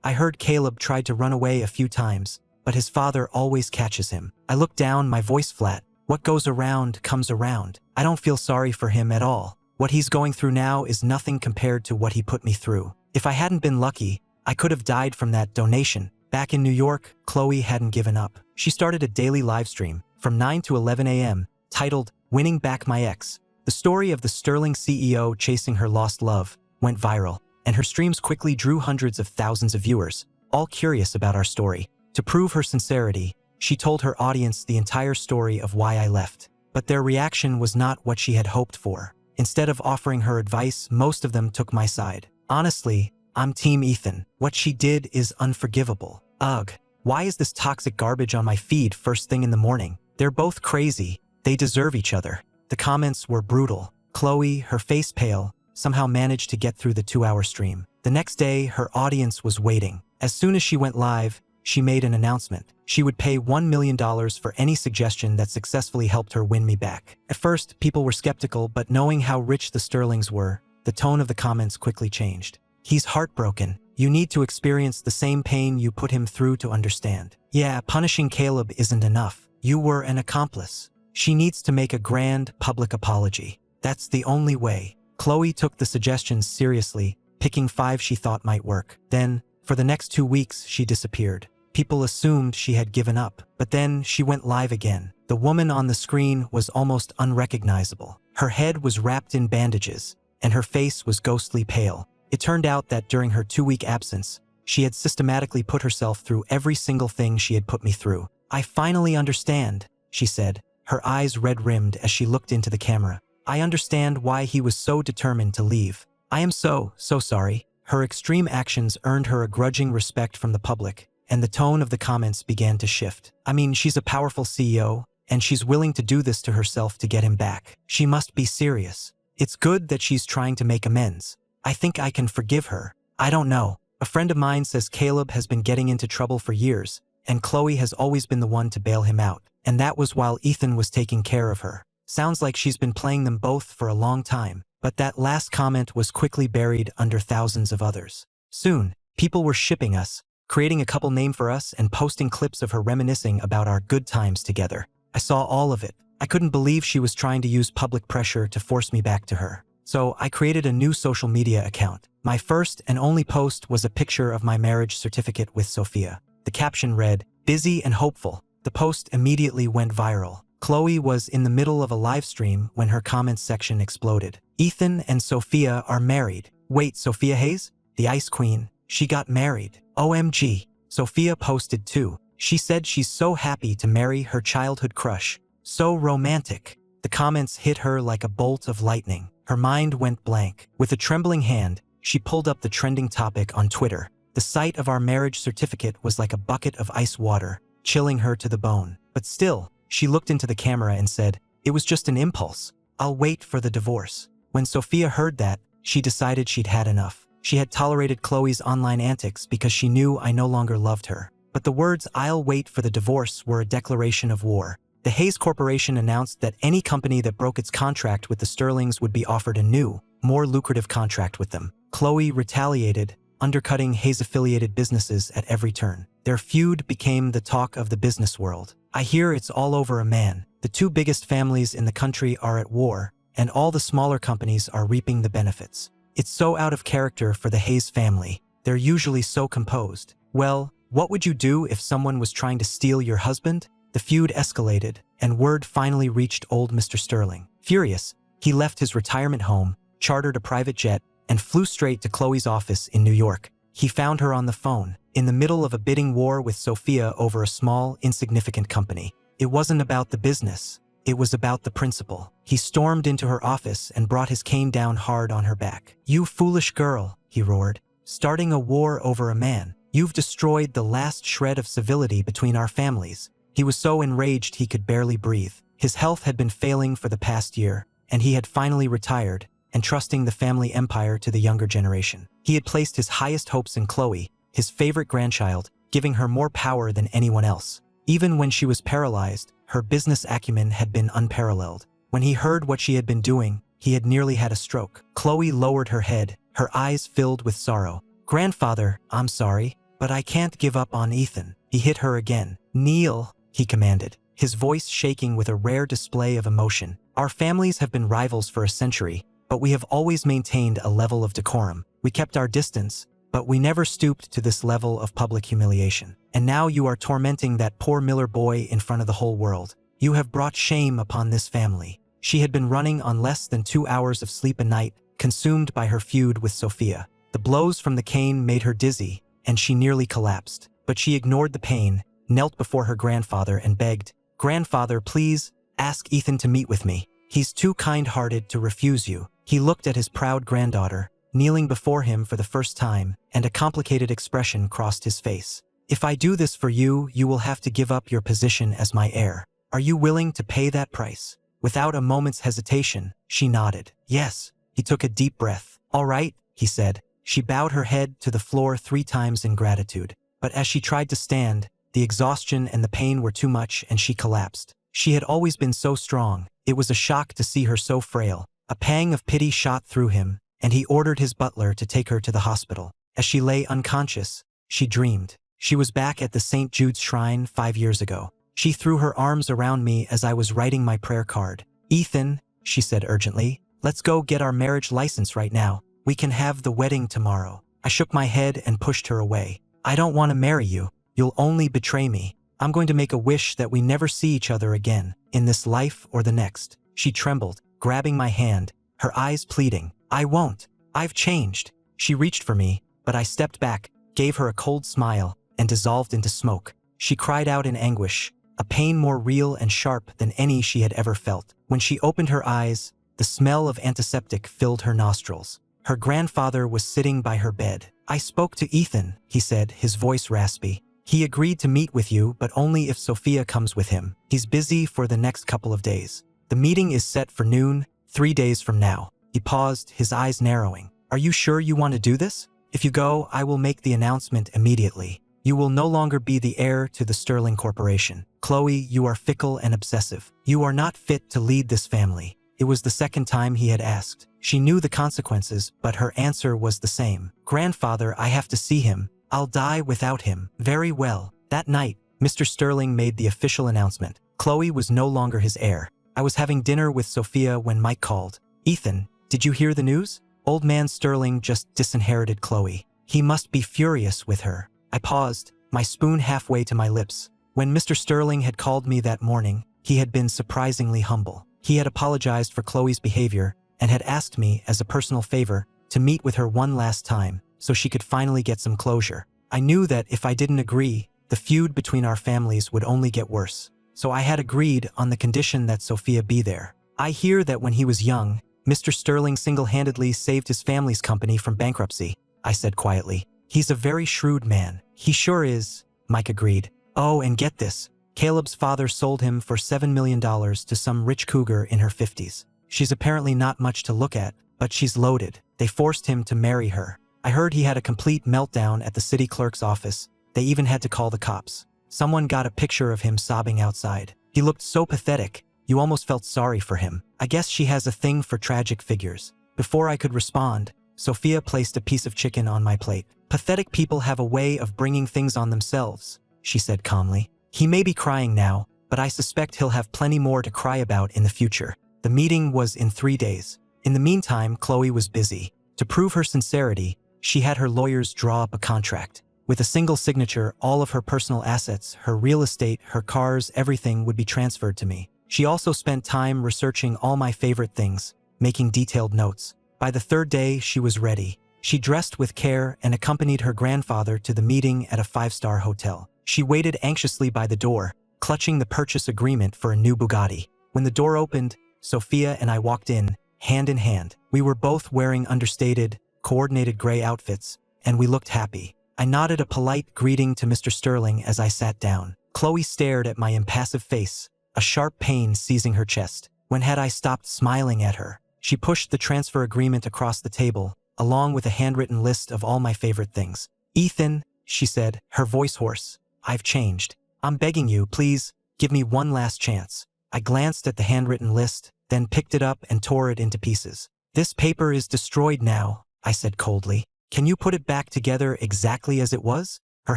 Speaker 1: I heard Caleb tried to run away a few times, but his father always catches him. I looked down, my voice flat. What goes around comes around. I don't feel sorry for him at all. What he's going through now is nothing compared to what he put me through. If I hadn't been lucky, I could have died from that donation. Back in New York, Khloe hadn't given up. She started a daily live stream from 9 to 11 a.m., titled "Winning Back My Ex." The story of the Sterling CEO chasing her lost love went viral, and her streams quickly drew hundreds of thousands of viewers, all curious about our story. To prove her sincerity, she told her audience the entire story of why I left. But their reaction was not what she had hoped for. Instead of offering her advice, most of them took my side. Honestly, I'm Team Ethan. What she did is unforgivable. Ugh, why is this toxic garbage on my feed first thing in the morning? They're both crazy. They deserve each other. The comments were brutal. Khloe, her face pale, somehow managed to get through the 2-hour stream. The next day, her audience was waiting. As soon as she went live, she made an announcement. She would pay $1 million for any suggestion that successfully helped her win me back. At first, people were skeptical, but knowing how rich the Sterlings were, the tone of the comments quickly changed. "He's heartbroken. You need to experience the same pain you put him through to understand. Yeah, punishing Caleb isn't enough. You were an accomplice. She needs to make a grand, public apology. That's the only way." Khloe took the suggestions seriously, picking 5 she thought might work. Then, for the next 2 weeks, she disappeared. People assumed she had given up, but then she went live again. The woman on the screen was almost unrecognizable. Her head was wrapped in bandages, and her face was ghostly pale. It turned out that during her 2-week absence, she had systematically put herself through every single thing she had put me through. "I finally understand," she said, her eyes red-rimmed as she looked into the camera. "I understand why he was so determined to leave. I am so sorry." Her extreme actions earned her a grudging respect from the public, and the tone of the comments began to shift. I mean, she's a powerful CEO, and she's willing to do this to herself to get him back. She must be serious. It's good that she's trying to make amends. I think I can forgive her. I don't know. A friend of mine says Caleb has been getting into trouble for years, and Khloe has always been the one to bail him out. And that was while Ethan was taking care of her. Sounds like she's been playing them both for a long time. But that last comment was quickly buried under thousands of others. Soon, people were shipping us, creating a couple name for us and posting clips of her reminiscing about our good times together. I saw all of it. I couldn't believe she was trying to use public pressure to force me back to her. So I created a new social media account. My first and only post was a picture of my marriage certificate with Sophia. The caption read, "Busy and hopeful." The post immediately went viral. Khloe was in the middle of a live stream when her comments section exploded. "Ethan and Sophia are married. Wait, Sophia Hayes? The Ice Queen? She got married. OMG. Sophia posted too. She said she's so happy to marry her childhood crush. So romantic." The comments hit her like a bolt of lightning. Her mind went blank. With a trembling hand, she pulled up the trending topic on Twitter. The sight of our marriage certificate was like a bucket of ice water, chilling her to the bone. But still, she looked into the camera and said, "It was just an impulse. I'll wait for the divorce." When Sophia heard that, she decided she'd had enough. She had tolerated Khloe's online antics because she knew I no longer loved her. But the words "I'll wait for the divorce" were a declaration of war. The Hayes Corporation announced that any company that broke its contract with the Sterlings would be offered a new, more lucrative contract with them. Khloe retaliated, undercutting Hayes-affiliated businesses at every turn. Their feud became the talk of the business world. I hear it's all over a man. The two biggest families in the country are at war, and all the smaller companies are reaping the benefits. It's so out of character for the Hayes family. They're usually so composed. Well, what would you do if someone was trying to steal your husband? The feud escalated, and word finally reached old Mr. Sterling. Furious, he left his retirement home, chartered a private jet, and flew straight to Khloe's office in New York. He found her on the phone, in the middle of a bidding war with Sophia over a small, insignificant company. It wasn't about the business. It was about the principle. He stormed into her office and brought his cane down hard on her back. "You foolish girl," he roared, "starting a war over a man. You've destroyed the last shred of civility between our families." He was so enraged he could barely breathe. His health had been failing for the past year, and he had finally retired, entrusting the family empire to the younger generation. He had placed his highest hopes in Khloe, his favorite grandchild, giving her more power than anyone else. Even when she was paralyzed, her business acumen had been unparalleled. When he heard what she had been doing, he had nearly had a stroke. Khloe lowered her head, her eyes filled with sorrow. "Grandfather, I'm sorry, but I can't give up on Ethan." He hit her again. "Kneel," he commanded, his voice shaking with a rare display of emotion. "Our families have been rivals for a century, but we have always maintained a level of decorum. We kept our distance, but we never stooped to this level of public humiliation. And now you are tormenting that poor Miller boy in front of the whole world. You have brought shame upon this family." She had been running on less than 2 hours of sleep a night, consumed by her feud with Sophia. The blows from the cane made her dizzy, and she nearly collapsed. But she ignored the pain, knelt before her grandfather and begged, "Grandfather, please, ask Ethan to meet with me. He's too kind-hearted to refuse you." He looked at his proud granddaughter, kneeling before him for the first time, and a complicated expression crossed his face. "If I do this for you, you will have to give up your position as my heir. Are you willing to pay that price?" Without a moment's hesitation, she nodded. "Yes." He took a deep breath. "All right," he said. She bowed her head to the floor 3 times in gratitude. But as she tried to stand, the exhaustion and the pain were too much and she collapsed. She had always been so strong. It was a shock to see her so frail. A pang of pity shot through him, and he ordered his butler to take her to the hospital. As she lay unconscious, she dreamed. She was back at the St. Jude's Shrine 5 years ago. She threw her arms around me as I was writing my prayer card. "Ethan," she said urgently, "let's go get our marriage license right now. We can have the wedding tomorrow." I shook my head and pushed her away. "I don't want to marry you. You'll only betray me. I'm going to make a wish that we never see each other again, in this life or the next." She trembled, grabbing my hand, her eyes pleading. "I won't. I've changed." She reached for me, but I stepped back, gave her a cold smile, and dissolved into smoke. She cried out in anguish, a pain more real and sharp than any she had ever felt. When she opened her eyes, the smell of antiseptic filled her nostrils. Her grandfather was sitting by her bed. "I spoke to Ethan," he said, his voice raspy. "He agreed to meet with you, but only if Sophia comes with him. He's busy for the next couple of days. The meeting is set for noon, 3 days from now." He paused, his eyes narrowing. "Are you sure you want to do this? If you go, I will make the announcement immediately. You will no longer be the heir to the Sterling Corporation. Khloe, you are fickle and obsessive. You are not fit to lead this family." It was the second time he had asked. She knew the consequences, but her answer was the same. "Grandfather, I have to see him. I'll die without him." "Very well." That night, Mr. Sterling made the official announcement. Khloe was no longer his heir. I was having dinner with Sophia when Mike called. "Ethan, did you hear the news? Old man Sterling just disinherited Khloe. He must be furious with her." I paused, my spoon halfway to my lips. When Mr. Sterling had called me that morning, he had been surprisingly humble. He had apologized for Khloe's behavior and had asked me, as a personal favor, to meet with her one last time so she could finally get some closure. I knew that if I didn't agree, the feud between our families would only get worse. So I had agreed on the condition that Sophia be there. "I hear that when he was young, Mr. Sterling single-handedly saved his family's company from bankruptcy," I said quietly. "He's a very shrewd man." "He sure is," Mike agreed. "Oh, and get this. Caleb's father sold him for $7 million to some rich cougar in her 50s. She's apparently not much to look at, but she's loaded. They forced him to marry her. I heard he had a complete meltdown at the city clerk's office. They even had to call the cops. Someone got a picture of him sobbing outside. He looked so pathetic, you almost felt sorry for him. I guess she has a thing for tragic figures." Before I could respond, Sophia placed a piece of chicken on my plate. Pathetic people have a way of bringing things on themselves, she said calmly. He may be crying now, but I suspect he'll have plenty more to cry about in the future. The meeting was in 3 days. In the meantime, Khloe was busy. To prove her sincerity, she had her lawyers draw up a contract. With a single signature, all of her personal assets, her real estate, her cars, everything would be transferred to me. She also spent time researching all my favorite things, making detailed notes. By the 3rd day, she was ready. She dressed with care and accompanied her grandfather to the meeting at a 5-star hotel. She waited anxiously by the door, clutching the purchase agreement for a new Bugatti. When the door opened, Sophia and I walked in, hand in hand. We were both wearing understated, coordinated gray outfits, and we looked happy. I nodded a polite greeting to Mr. Sterling as I sat down. Khloe stared at my impassive face, a sharp pain seizing her chest. When had I stopped smiling at her? She pushed the transfer agreement across the table, along with a handwritten list of all my favorite things. Ethan, she said, her voice hoarse, I've changed. I'm begging you, please, give me one last chance. I glanced at the handwritten list, then picked it up and tore it into pieces. This paper is destroyed now, I said coldly. Can you put it back together exactly as it was? Her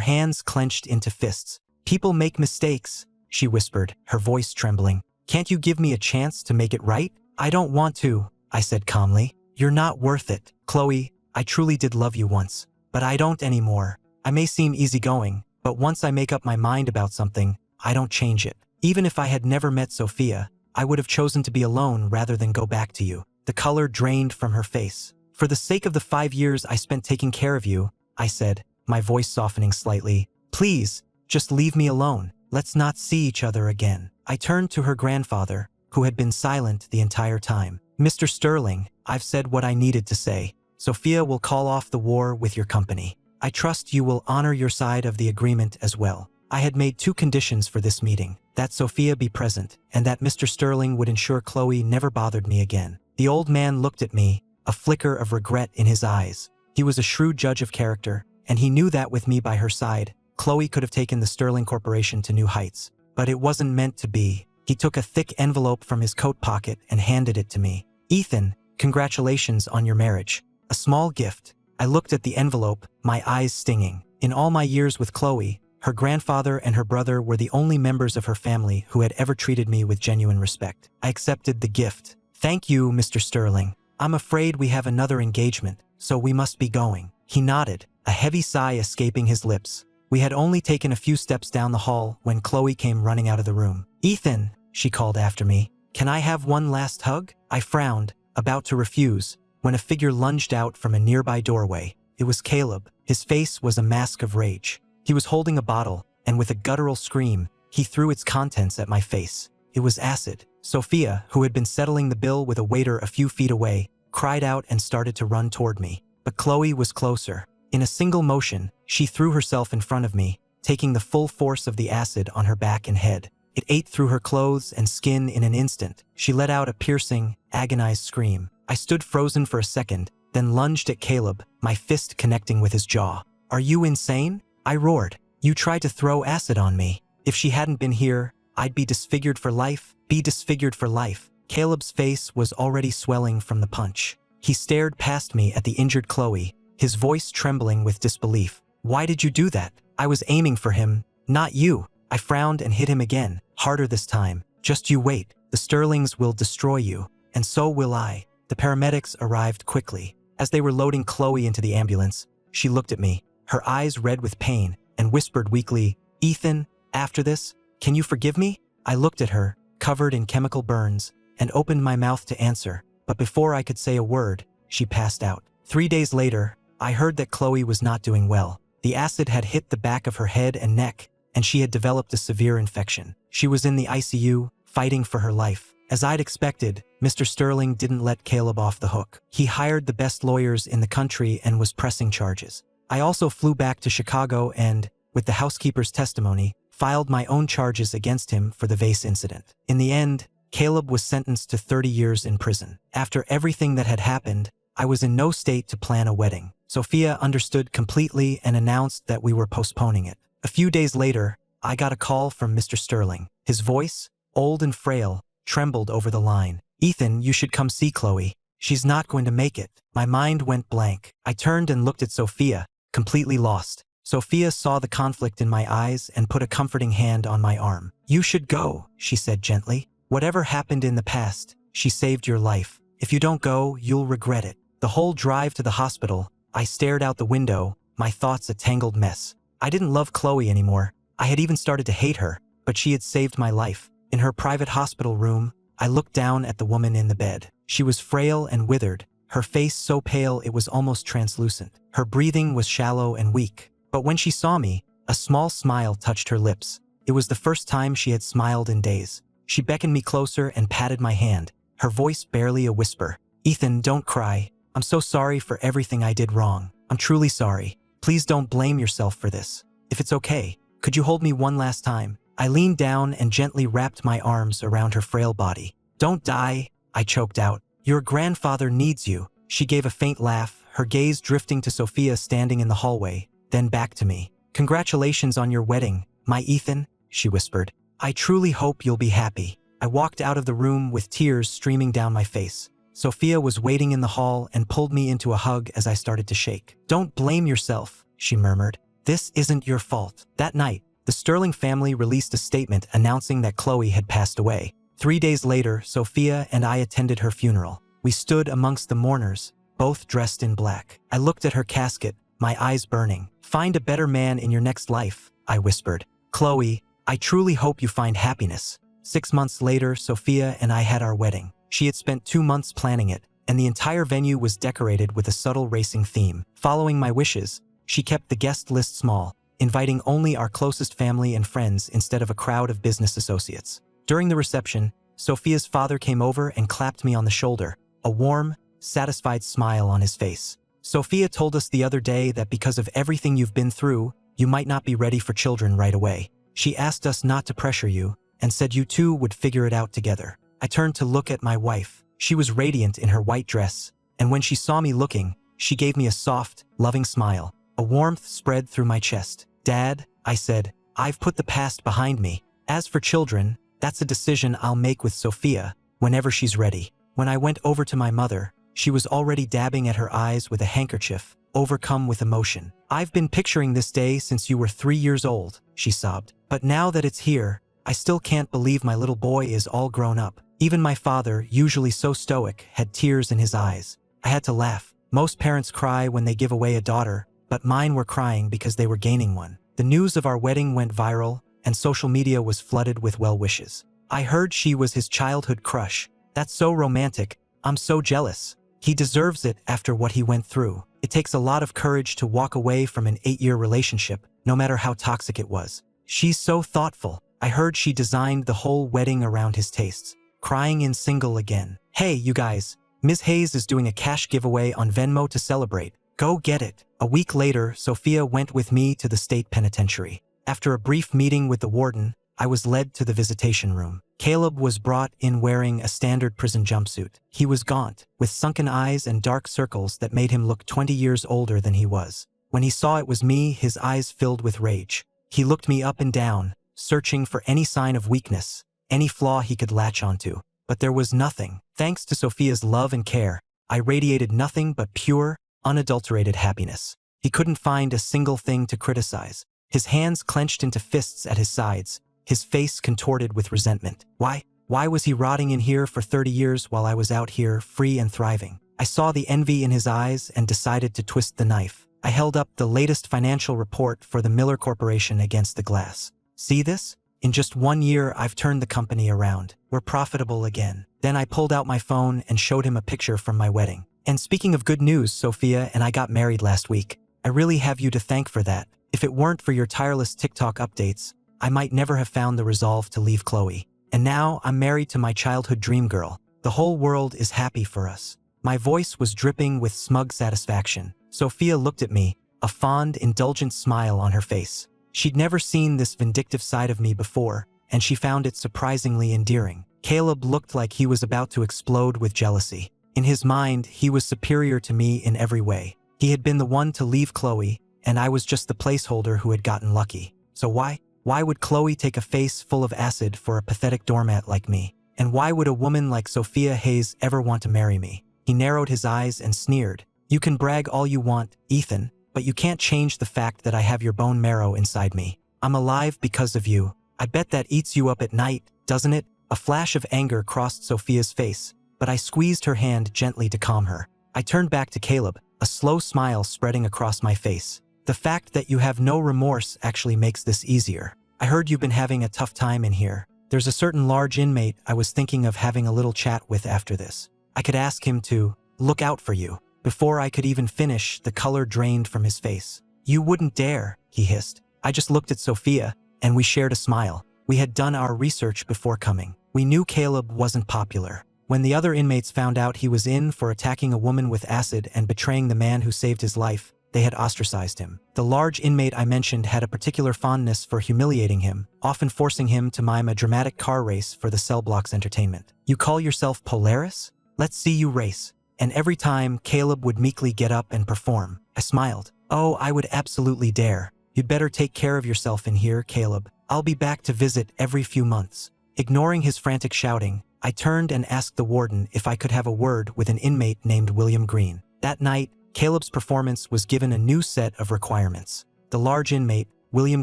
Speaker 1: hands clenched into fists. People make mistakes, she whispered, her voice trembling. Can't you give me a chance to make it right? I don't want to, I said calmly. You're not worth it. Khloe, I truly did love you once, but I don't anymore. I may seem easygoing, but once I make up my mind about something, I don't change it. Even if I had never met Sophia, I would have chosen to be alone rather than go back to you. The color drained from her face. For the sake of the 5 years I spent taking care of you, I said, my voice softening slightly, please, just leave me alone. Let's not see each other again. I turned to her grandfather, who had been silent the entire time. Mr. Sterling, I've said what I needed to say. Sophia will call off the war with your company. I trust you will honor your side of the agreement as well. I had made 2 conditions for this meeting, that Sophia be present, and that Mr. Sterling would ensure Khloe never bothered me again. The old man looked at me, a flicker of regret in his eyes. He was a shrewd judge of character, and he knew that with me by her side, Khloe could have taken the Sterling Corporation to new heights. But it wasn't meant to be. He took a thick envelope from his coat pocket and handed it to me. Ethan, congratulations on your marriage. A small gift. I looked at the envelope, my eyes stinging. In all my years with Khloe, her grandfather and her brother were the only members of her family who had ever treated me with genuine respect. I accepted the gift. Thank you, Mr. Sterling. I'm afraid we have another engagement, so we must be going. He nodded, a heavy sigh escaping his lips. We had only taken a few steps down the hall when Khloe came running out of the room. Ethan, she called after me, can I have one last hug? I frowned, about to refuse, when a figure lunged out from a nearby doorway. It was Caleb. His face was a mask of rage. He was holding a bottle, and with a guttural scream, he threw its contents at my face. It was acid. Sophia, who had been settling the bill with a waiter a few feet away, cried out and started to run toward me. But Khloe was closer. In a single motion, she threw herself in front of me, taking the full force of the acid on her back and head. It ate through her clothes and skin in an instant. She let out a piercing, agonized scream. I stood frozen for a second, then lunged at Caleb, my fist connecting with his jaw. Are you insane? I roared. You tried to throw acid on me. If she hadn't been here, I'd be disfigured for life. Be disfigured for life. Caleb's face was already swelling from the punch. He stared past me at the injured Khloe, his voice trembling with disbelief. Why did you do that? I was aiming for him, not you. I frowned and hit him again, harder this time. Just you wait. The Sterlings will destroy you, and so will I. The paramedics arrived quickly. As they were loading Khloe into the ambulance, she looked at me, her eyes red with pain, and whispered weakly, Ethan, after this, can you forgive me? I looked at her, covered in chemical burns, and opened my mouth to answer, but before I could say a word, she passed out. 3 days later, I heard that Khloe was not doing well. The acid had hit the back of her head and neck, and she had developed a severe infection. She was in the ICU, fighting for her life. As I'd expected, Mr. Sterling didn't let Caleb off the hook. He hired the best lawyers in the country and was pressing charges. I also flew back to Chicago and, with the housekeeper's testimony, filed my own charges against him for the vase incident. In the end, Caleb was sentenced to 30 years in prison. After everything that had happened, I was in no state to plan a wedding. Sophia understood completely and announced that we were postponing it. A few days later, I got a call from Mr. Sterling. His voice, old and frail, trembled over the line. Ethan, you should come see Khloe. She's not going to make it. My mind went blank. I turned and looked at Sophia, completely lost. Sophia saw the conflict in my eyes and put a comforting hand on my arm. "You should go," she said gently. "Whatever happened in the past, she saved your life. If you don't go, you'll regret it." The whole drive to the hospital, I stared out the window, my thoughts a tangled mess. I didn't love Khloe anymore. I had even started to hate her, but she had saved my life. In her private hospital room, I looked down at the woman in the bed. She was frail and withered, her face so pale it was almost translucent. Her breathing was shallow and weak. But when she saw me, a small smile touched her lips. It was the first time she had smiled in days. She beckoned me closer and patted my hand, her voice barely a whisper. "Ethan, don't cry. I'm so sorry for everything I did wrong. I'm truly sorry. Please don't blame yourself for this. If it's okay, could you hold me one last time?" I leaned down and gently wrapped my arms around her frail body. "Don't die," I choked out. "Your grandfather needs you." She gave a faint laugh, her gaze drifting to Sophia standing in the hallway, then back to me. "Congratulations on your wedding, my Ethan," she whispered. "I truly hope you'll be happy." I walked out of the room with tears streaming down my face. Sophia was waiting in the hall and pulled me into a hug as I started to shake. "Don't blame yourself," she murmured. "This isn't your fault." That night, the Sterling family released a statement announcing that Khloe had passed away. 3 days later, Sophia and I attended her funeral. We stood amongst the mourners, both dressed in black. I looked at her casket, my eyes burning. "Find a better man in your next life," I whispered. "Khloe, I truly hope you find happiness." 6 months later, Sophia and I had our wedding. She had spent 2 months planning it, and the entire venue was decorated with a subtle racing theme. Following my wishes, she kept the guest list small, inviting only our closest family and friends instead of a crowd of business associates. During the reception, Sophia's father came over and clapped me on the shoulder, a warm, satisfied smile on his face. "Sophia told us the other day that because of everything you've been through, you might not be ready for children right away. She asked us not to pressure you, and said you two would figure it out together." I turned to look at my wife. She was radiant in her white dress, and when she saw me looking, she gave me a soft, loving smile. A warmth spread through my chest. "Dad," I said, "I've put the past behind me. As for children, that's a decision I'll make with Sophia whenever she's ready." When I went over to my mother, she was already dabbing at her eyes with a handkerchief, overcome with emotion. "I've been picturing this day since you were 3 years old," she sobbed. "But now that it's here, I still can't believe my little boy is all grown up." Even my father, usually so stoic, had tears in his eyes. I had to laugh. Most parents cry when they give away a daughter, but mine were crying because they were gaining one. The news of our wedding went viral, and social media was flooded with well wishes. "I heard she was his childhood crush. That's so romantic. I'm so jealous. He deserves it after what he went through." It takes a lot of courage to walk away from an 8-year relationship, no matter how toxic it was. "She's so thoughtful. I heard she designed the whole wedding around his tastes." Crying in single again. "Hey, you guys, Ms. Hayes is doing a cash giveaway on Venmo to celebrate. Go get it." A week later, Sophia went with me to the state penitentiary. After a brief meeting with the warden, I was led to the visitation room. Caleb was brought in wearing a standard prison jumpsuit. He was gaunt, with sunken eyes and dark circles that made him look 20 years older than he was. When he saw it was me, his eyes filled with rage. He looked me up and down, searching for any sign of weakness, any flaw he could latch onto. But there was nothing. Thanks to Sophia's love and care, I radiated nothing but pure, unadulterated happiness. He couldn't find a single thing to criticize. His hands clenched into fists at his sides, his face contorted with resentment. Why was he rotting in here for 30 years while I was out here, free and thriving? I saw the envy in his eyes and decided to twist the knife. I held up the latest financial report for the Miller Corporation against the glass. "See this? In just 1 year, I've turned the company around. We're profitable again." Then I pulled out my phone and showed him a picture from my wedding. "And speaking of good news, Sophia and I got married last week. I really have you to thank for that. If it weren't for your tireless TikTok updates, I might never have found the resolve to leave Khloe. And now I'm married to my childhood dream girl. The whole world is happy for us." My voice was dripping with smug satisfaction. Sophia looked at me, a fond, indulgent smile on her face. She'd never seen this vindictive side of me before, and she found it surprisingly endearing. Caleb looked like he was about to explode with jealousy. In his mind, he was superior to me in every way. He had been the one to leave Khloe, and I was just the placeholder who had gotten lucky. So why would Khloe take a face full of acid for a pathetic doormat like me? And why would a woman like Sophia Hayes ever want to marry me? He narrowed his eyes and sneered. "You can brag all you want, Ethan, but you can't change the fact that I have your bone marrow inside me. I'm alive because of you. I bet that eats you up at night, doesn't it? A flash of anger crossed Sophia's face, but I squeezed her hand gently to calm her. I turned back to Caleb, a slow smile spreading across my face. The fact that you have no remorse actually makes this easier. I heard you've been having a tough time in here. There's a certain large inmate I was thinking of having a little chat with after this. I could ask him to look out for you. Before I could even finish, the color drained from his face. You wouldn't dare, he hissed. I just looked at Sophia, and we shared a smile. We had done our research before coming. We knew Caleb wasn't popular. When the other inmates found out he was in for attacking a woman with acid and betraying the man who saved his life, they had ostracized him. The large inmate I mentioned had a particular fondness for humiliating him, often forcing him to mime a dramatic car race for the cell block's entertainment. You call yourself Polaris? Let's see you race. And every time, Caleb would meekly get up and perform. I smiled. Oh, I would absolutely dare. You'd better take care of yourself in here, Caleb. I'll be back to visit every few months. Ignoring his frantic shouting, I turned and asked the warden if I could have a word with an inmate named William Green. That night, Caleb's performance was given a new set of requirements. The large inmate, William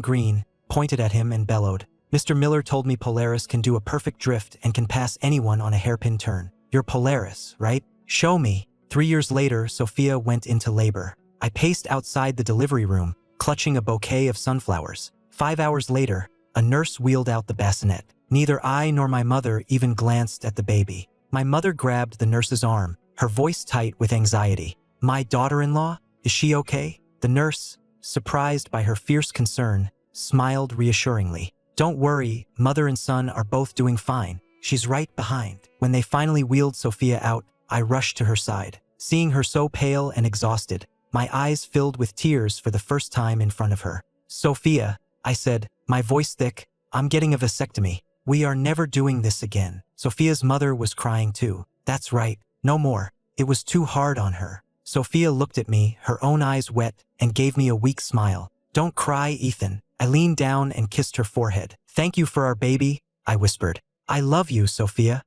Speaker 1: Green, pointed at him and bellowed. Mr. Miller told me Polaris can do a perfect drift and can pass anyone on a hairpin turn. You're Polaris, right? Show me. 3 years later, Sophia went into labor. I paced outside the delivery room, clutching a bouquet of sunflowers. 5 hours later, a nurse wheeled out the bassinet. Neither I nor my mother even glanced at the baby. My mother grabbed the nurse's arm, her voice tight with anxiety. My daughter-in-law? Is she okay? The nurse, surprised by her fierce concern, smiled reassuringly. Don't worry, mother and son are both doing fine. She's right behind. When they finally wheeled Sophia out, I rushed to her side. Seeing her so pale and exhausted, my eyes filled with tears for the first time in front of her. Sophia, I said, my voice thick, I'm getting a vasectomy. We are never doing this again. Sophia's mother was crying too. That's right, no more. It was too hard on her. Sophia looked at me, her own eyes wet, and gave me a weak smile. Don't cry, Ethan. I leaned down and kissed her forehead. Thank you for our baby, I whispered. I love you, Sophia.